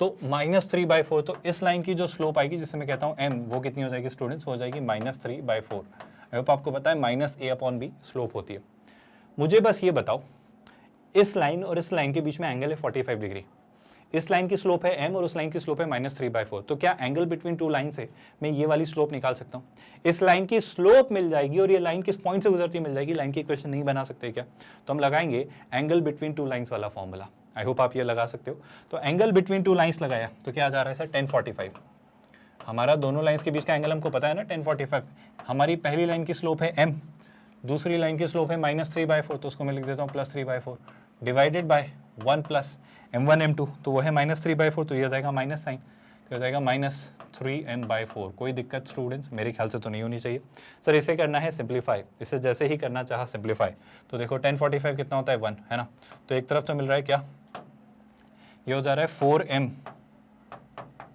तो -3/4। तो इस लाइन की जो स्लोप आएगी जिसे मैं कहता हूं m, वो कितनी हो जाएगी स्टूडेंट्स, हो जाएगी -3/4। आई होप आपको पता है -a/b स्लोप होती है। मुझे बस ये बताओ, इस लाइन और इस लाइन के बीच में एंगल है 45 डिग्री, इस लाइन की स्लोप है m और उस लाइन की स्लोप है -3/4। तो क्या एंगल बिटवीन टू लाइन से मैं ये वाली स्लोप निकाल सकता हूँ? इस लाइन की स्लोप मिल जाएगी और ये लाइन किस पॉइंट से गुजरती है मिल जाएगी। लाइन की इक्वेशन नहीं बना सकते क्या? तो हम लगाएंगे एंगल बिटवीन टू लाइन्स वाला फॉर्मूला। आई होप आप ये लगा सकते हो। तो एंगल बिटवीन टू लाइन्स लगाया तो क्या आ जा रहा है सर 1045। हमारा दोनों लाइन्स के बीच का एंगल हमको पता है ना 1045। हमारी पहली लाइन की स्लोप है m, दूसरी लाइन की स्लोप है -3/4, तो उसको मैं लिख देता हूँ +3/4 divided by 1 plus m1 m2, तो वो है -3/4, तो ये हो जाएगा माइनस साइन, तो हो जाएगा -3m/4। कोई दिक्कत स्टूडेंट्स मेरे ख्याल से तो नहीं होनी चाहिए। सर इसे करना है सिंप्लीफाई, इसे जैसे ही करना चाहा सिंप्लीफाई, तो देखो 1045 कितना होता है 1, है ना। तो एक तरफ तो मिल रहा है क्या, ये हो जा रहा है 4m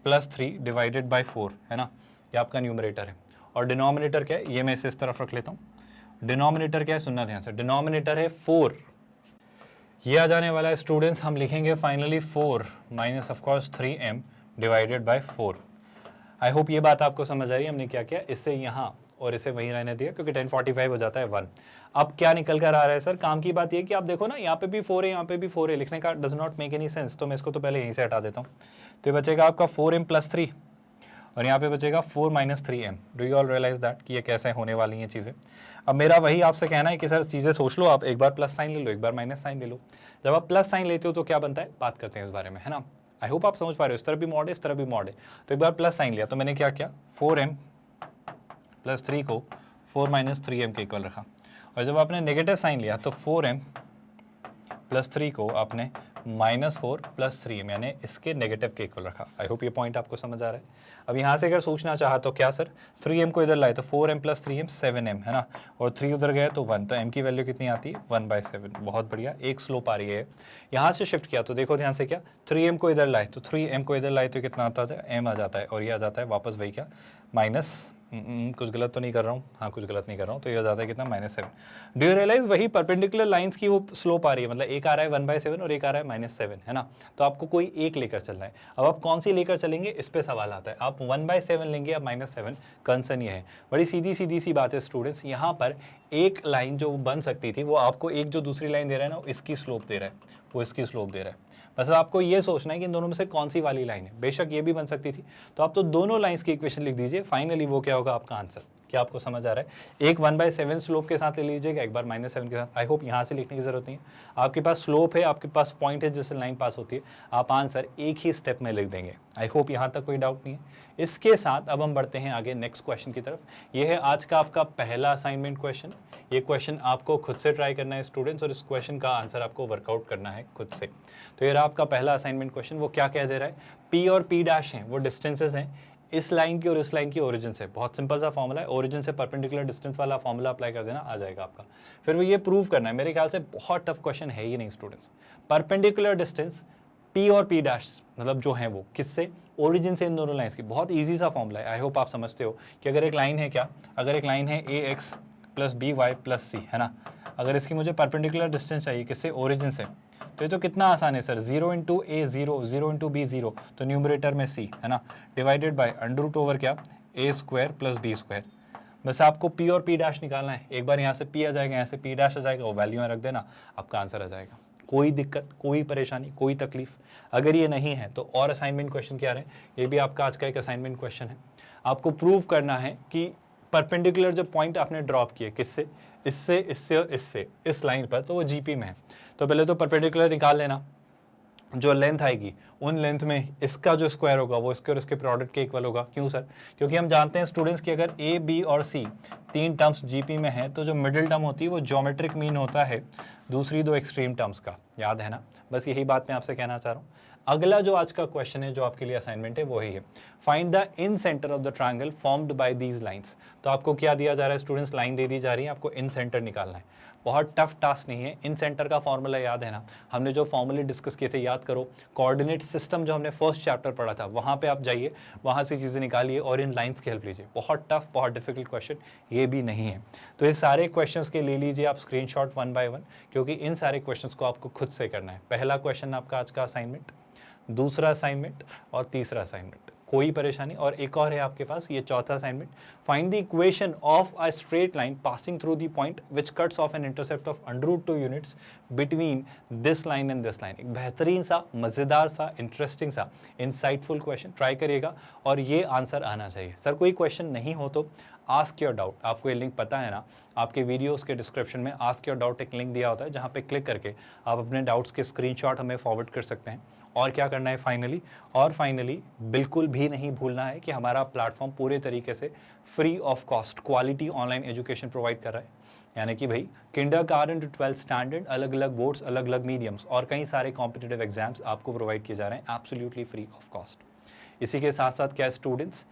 + 3 डिवाइडेड बाई 4, है ना, ये आपका न्यूमरेटर है। और डिनोमिनेटर क्या है, ये मैं इसे इस तरफ रख लेता हूँ। डिनोमिनेटर क्या है, सुनना ध्यान से, डिनोमिनेटर है 4, ये आ जाने वाला है स्टूडेंट्स, हम लिखेंगे finally 4 minus of course 3m divided by 4। I hope ये बात आपको समझ आ रही है। हमने क्या किया, इससे यहाँ और इसे वहीं रहने दिया क्योंकि 1045 हो जाता है 1। अब क्या निकल कर आ रहा है सर, काम की बात ये कि आप देखो ना, यहाँ पे भी 4 है, यहाँ पे भी 4 है, लिखने का does not make any sense. तो मैं इसको तो पहले यहीं से हटा देता हूँ। तो ये बचेगा आपका 4m + 3 और यहाँ पे बचेगा 4 - 3m। Do you all realise that कि ये कैसे होने वाली हैं चीज़ें? अब मेरा वही आपसे कहना है कि सर चीज़ें सोच लो आप, एक बार प्लस साइन ले लो, एक बार माइनस साइन ले लो। जब आप प्लस साइन लेते हो तो क्या बनता है, बात करते हैं इस बारे में, है ना। आई होप आप समझ पा रहे हो, इस तरफ भी मॉड है, इस तरफ भी मॉड है। तो एक बार प्लस साइन लिया तो मैंने क्या किया, 4m + 3 को 4 - 3m के इक्वल रखा। और जब आपने नेगेटिव साइन लिया तो 4m + 3 को आपने -4 + 3m यानी इसके नेगेटिव के इक्वल रखा। आई होप ये पॉइंट आपको समझ आ रहा है। अब यहाँ से अगर सोचना चाहा तो क्या सर, 3m को इधर लाए तो 4m + 3m 7m, है ना, और 3 उधर गए तो 1, तो m की वैल्यू कितनी आती है 1/7। बहुत बढ़िया, एक स्लोप आ रही है। यहाँ से शिफ्ट किया तो देखो ध्यान से, क्या 3m को इधर लाए तो 3m को इधर लाए तो कितना आता है, m आ जाता है, और ये आ जाता है वापस वही क्या माइनस, कुछ गलत तो नहीं कर रहा हूँ, हाँ कुछ गलत नहीं कर रहा हूँ, तो ये हो जाता है कितना -7। डू यू रियलाइज वही परपेंडिकुलर लाइंस की वो स्लोप आ रही है, मतलब एक आ रहा है 1/7 और एक आ रहा है -7, है ना। तो आपको कोई एक लेकर चलना है। अब आप कौन सी लेकर चलेंगे इस पे सवाल आता है, आप 1/7 लेंगे या -7, कंसर्न ये है। बड़ी सीधी सी बात है स्टूडेंट्स, यहाँ पर एक लाइन जो बन सकती थी वो आपको एक जो दूसरी लाइन दे रहा है ना, इसकी स्लोप दे रहा है, वो इसकी स्लोप दे रहा है। बस आपको ये सोचना है कि इन दोनों में से कौन सी वाली लाइन है। बेशक ये भी बन सकती थी, तो आप तो दोनों लाइंस की इक्वेशन लिख दीजिए, फाइनली वो क्या होगा आपका आंसर। क्या आपको समझ आ रहा है? एक 1/7 स्लोप के साथ ले लीजिएगा, एक बार -7 के साथ। आई होप यहाँ से लिखने की जरूरत नहीं है, आपके पास स्लोप है, आपके पास पॉइंट है जिससे लाइन पास होती है, आप आंसर एक ही स्टेप में लिख देंगे। आई होप यहाँ तक कोई डाउट नहीं है। इसके साथ अब हम बढ़ते हैं आगे नेक्स्ट क्वेश्चन की तरफ। ये है आज का आपका पहला असाइनमेंट क्वेश्चन। ये क्वेश्चन आपको खुद से ट्राई करना है स्टूडेंट्स, और इस क्वेश्चन का आंसर आपको वर्कआउट करना है खुद से। तो ये रहा आपका पहला असाइनमेंट क्वेश्चन। वो क्या कह दे रहा है, P और P' हैं वो डिस्टेंसेस हैं इस लाइन की और इस लाइन की ओरिजिन से। बहुत सिंपल सा फॉर्मूला है, ओरिजिन से परपेंडिकुलर डिस्टेंस वाला फॉर्मूला अप्लाई कर देना, आ जाएगा आपका। फिर वो ये प्रूव करना है। मेरे ख्याल से बहुत टफ क्वेश्चन है ही नहीं स्टूडेंट्स। परपेंडिकुलर डिस्टेंस P और P' मतलब जो है वो किससे, ओरिजिन से इन दोनों लाइंस की। बहुत ईजी सा फॉर्मूला है, आई होप आप समझते हो कि अगर एक लाइन है क्या, अगर एक लाइन है AX + BY + C, है ना, अगर इसकी मुझे परपेंडिकुलर डिस्टेंस चाहिए किससे, ओरिजिन से, तो ये तो कितना आसान है सर, 0 × A 0, 0 × B 0, तो न्यूमरेटर में C, है ना, डिवाइडेड बाय √/क्या ए स्क्वायर प्लस बी स्क्वायर। बस आपको पी और पी डैश निकालना है। एक बार यहाँ से पी आ जाएगा, यहाँ से पी डैश आ जाएगा, वो वैल्यू में रख देना, आपका आंसर आ जाएगा। कोई दिक्कत, कोई परेशानी, कोई तकलीफ अगर ये नहीं है तो और असाइनमेंट क्वेश्चन क्या रहे, ये भी आपका आज का एक असाइनमेंट क्वेश्चन है। आपको प्रूव करना है कि परपेंडिकुलर जो पॉइंट आपने ड्रॉप किए, किससे, इससे, इससे और इससे, इस लाइन पर, तो वो जीपी में है। तो पहले तो परपेंडिकुलर निकाल लेना, जो लेंथ आएगी उन लेंथ में इसका जो स्क्वायर होगा वो इसके और इसके प्रोडक्ट के इक्वल होगा। क्यों सर? क्योंकि हम जानते हैं स्टूडेंट्स कि अगर ए, बी और सी तीन टर्म्स जीपी में है तो जो मिडिल टर्म होती है वो ज्योमेट्रिक मीन होता है दूसरी दो एक्सट्रीम टर्म्स का। याद है ना? बस यही बात मैं आपसे कहना चाह रहा हूँ। अगला जो आज का क्वेश्चन है, जो आपके लिए असाइनमेंट है, वो ही है, find the in centre of the triangle formed by these lines. तो आपको क्या दिया जा रहा है स्टूडेंट्स? लाइन दे दी जा रही है, आपको इन सेंटर निकालना है। बहुत टफ टास्क नहीं है। इन सेंटर का फॉर्मूला याद है ना? हमने जो फॉर्मूले डिस्कस किए थे याद करो। कोऑर्डिनेट सिस्टम जो हमने फर्स्ट चैप्टर पढ़ा था, वहाँ पे आप जाइए, वहाँ से चीज़ें निकालिए और इन लाइंस की हेल्प लीजिए। बहुत टफ, बहुत डिफिकल्ट क्वेश्चन ये भी नहीं है। तो ये सारे क्वेश्चंस के ले लीजिए आप स्क्रीनशॉट 1 बाय 1, क्योंकि इन सारे क्वेश्चंस को आपको खुद से करना है। पहला क्वेश्चन आपका आज का असाइनमेंट, दूसरा असाइनमेंट और तीसरा असाइनमेंट, कोई परेशानी। और एक और है आपके पास, ये चौथा assignment, find the equation of a straight line passing through the point which cuts off an intercept of √2 units between this line and this line. एक बेहतरीन सा, मज़ेदार सा, इंटरेस्टिंग सा, इंसाइटफुल क्वेश्चन, ट्राई करिएगा और ये आंसर आना चाहिए। सर कोई क्वेश्चन नहीं हो तो आस्क योर डाउट, आपको ये लिंक पता है ना, आपके वीडियोस के डिस्क्रिप्शन में आस्क योर डाउट एक लिंक दिया होता है, जहाँ पे क्लिक करके आप अपने डाउट्स के स्क्रीनशॉट हमें फॉरवर्ड कर सकते हैं। और क्या करना है फाइनली बिल्कुल भी नहीं भूलना है कि हमारा प्लेटफॉर्म पूरे तरीके से free of cost quality online education provide कर रहा है। यानी कि भाई किंडरगार्टन टू 12th स्टैंडर्ड, अलग अलग बोर्ड्स, अलग अलग मीडियम्स और कई सारे कॉम्पिटिटिव एग्जाम्स आपको प्रोवाइड किए जा रहे हैं एब्सोल्युटली फ्री ऑफ कॉस्ट। इसी के साथ साथ क्या स्टूडेंट्स,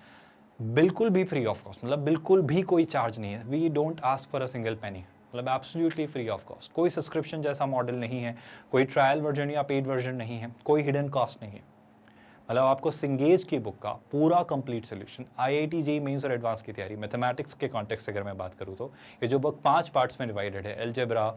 बिल्कुल भी फ्री ऑफ कॉस्ट, मतलब बिल्कुल भी कोई चार्ज नहीं है। We don't ask for a single penny, मतलब एब्सोल्युटली फ्री ऑफ कॉस्ट। कोई सब्सक्रिप्शन जैसा मॉडल नहीं है, कोई ट्रायल वर्जन या पेड वर्जन नहीं है, कोई हिडन कॉस्ट नहीं है। मतलब आपको सिंगेज की बुक का पूरा complete solution, IIT JEE Mains और एडवांस की तैयारी, मैथमेटिक्स के कॉन्टेक्स्ट से अगर मैं बात करूँ तो ये जो बुक 5 पार्ट्स में डिवाइडेड है, algebra,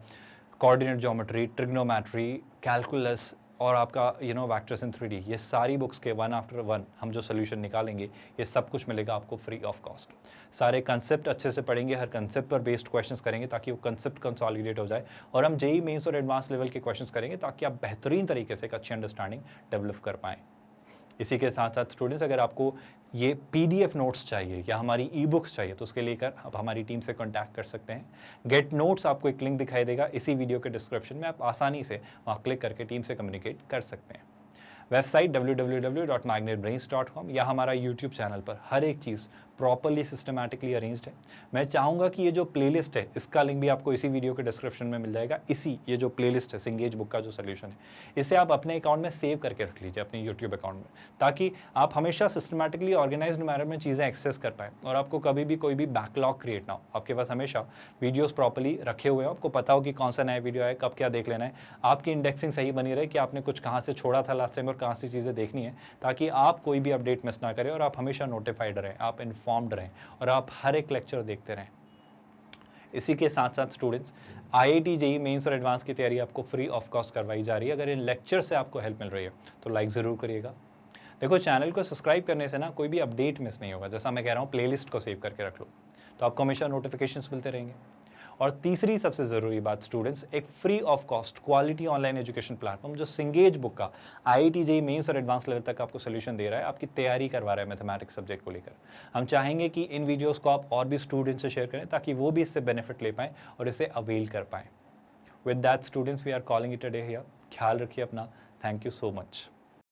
coordinate geometry, trigonometry, calculus और आपका वेक्टर्स इन 3D, ये सारी बुक्स के वन आफ्टर वन हम जो सोल्यूशन निकालेंगे, ये सब कुछ मिलेगा आपको फ्री ऑफ कॉस्ट। सारे कंसेप्ट अच्छे से पढ़ेंगे, हर कंसेप्ट पर बेस्ड क्वेश्चंस करेंगे ताकि वो कंसेप्ट कंसोलिडेट हो जाए, और हम JEE मेंस और एडवांस लेवल के क्वेश्चंस करेंगे ताकि आप बेहतरीन तरीके से एक अच्छी अंडरस्टैंडिंग डेवलप कर पाएँ। इसी के साथ साथ स्टूडेंट्स, अगर आपको ये PDF नोट्स चाहिए या हमारी ई-बुक्स चाहिए तो उसके लिए आप हमारी टीम से कांटेक्ट कर सकते हैं। गेट नोट्स, आपको एक लिंक दिखाई देगा इसी वीडियो के डिस्क्रिप्शन में, आप आसानी से वहाँ क्लिक करके टीम से कम्युनिकेट कर सकते हैं। वेबसाइट www.magnetbrains.com या हमारा YouTube चैनल पर हर एक चीज़ प्रॉपरली सिस्टमैटिकली अरेंज्ड है। मैं चाहूँगा कि ये जो प्लेलिस्ट है, इसका लिंक भी आपको इसी वीडियो के डिस्क्रिप्शन में मिल जाएगा। ये जो प्लेलिस्ट है, सिंगेज बुक का जो सोल्यूशन है, इसे आप अपने अकाउंट में सेव करके रख लीजिए, अपने YouTube अकाउंट में, ताकि आप हमेशा सिस्टमैटिकली ऑर्गेनाइज्ड मैनर में चीज़ें एक्सेस कर पाएँ और आपको कभी भी कोई भी बैकलॉग क्रिएट ना हो। आपके पास हमेशा वीडियोज़ प्रॉपरली रखे हुए हो, आपको पता हो कि कौन सा नया वीडियो है, कब क्या देख लेना है, आपकी इंडेक्सिंग सही बनी रहे कि आपने कुछ कहाँ से छोड़ा था लास्ट टाइम और कहाँ से चीज़ें देखनी है, ताकि आप कोई भी अपडेट मिस ना करें और आप हमेशा नोटिफाइड रहें, आप इन्फॉर्म्ड रहें और आप हर एक लेक्चर देखते रहें। इसी के साथ साथ स्टूडेंट्स, IIT JEE मेंस और एडवांस की तैयारी आपको फ्री ऑफ कॉस्ट करवाई जा रही है। अगर इन लेक्चर से आपको हेल्प मिल रही है तो लाइक ज़रूर करिएगा। देखो, चैनल को सब्सक्राइब करने से ना कोई भी अपडेट मिस नहीं होगा। जैसा मैं कह रहा हूँ, प्लेलिस्ट को सेव करके रख लो तो आपको हमेशा नोटिफिकेशंस मिलते रहेंगे। और तीसरी सबसे ज़रूरी बात स्टूडेंट्स, एक free of cost quality online education platform जो सिंगेज बुक का IIT JEE मेंस और एडवांस लेवल तक आपको सोल्यूशन दे रहा है, आपकी तैयारी करवा रहा है मैथमेटिक्स सब्जेक्ट को लेकर। हम चाहेंगे कि इन वीडियोस को आप और भी स्टूडेंट्स से शेयर करें ताकि वो भी इससे बेनिफिट ले पाएँ और इसे अवेल कर पाएँ। With that students, we are calling it a day here. ख्याल रखिए अपना। Thank you so much.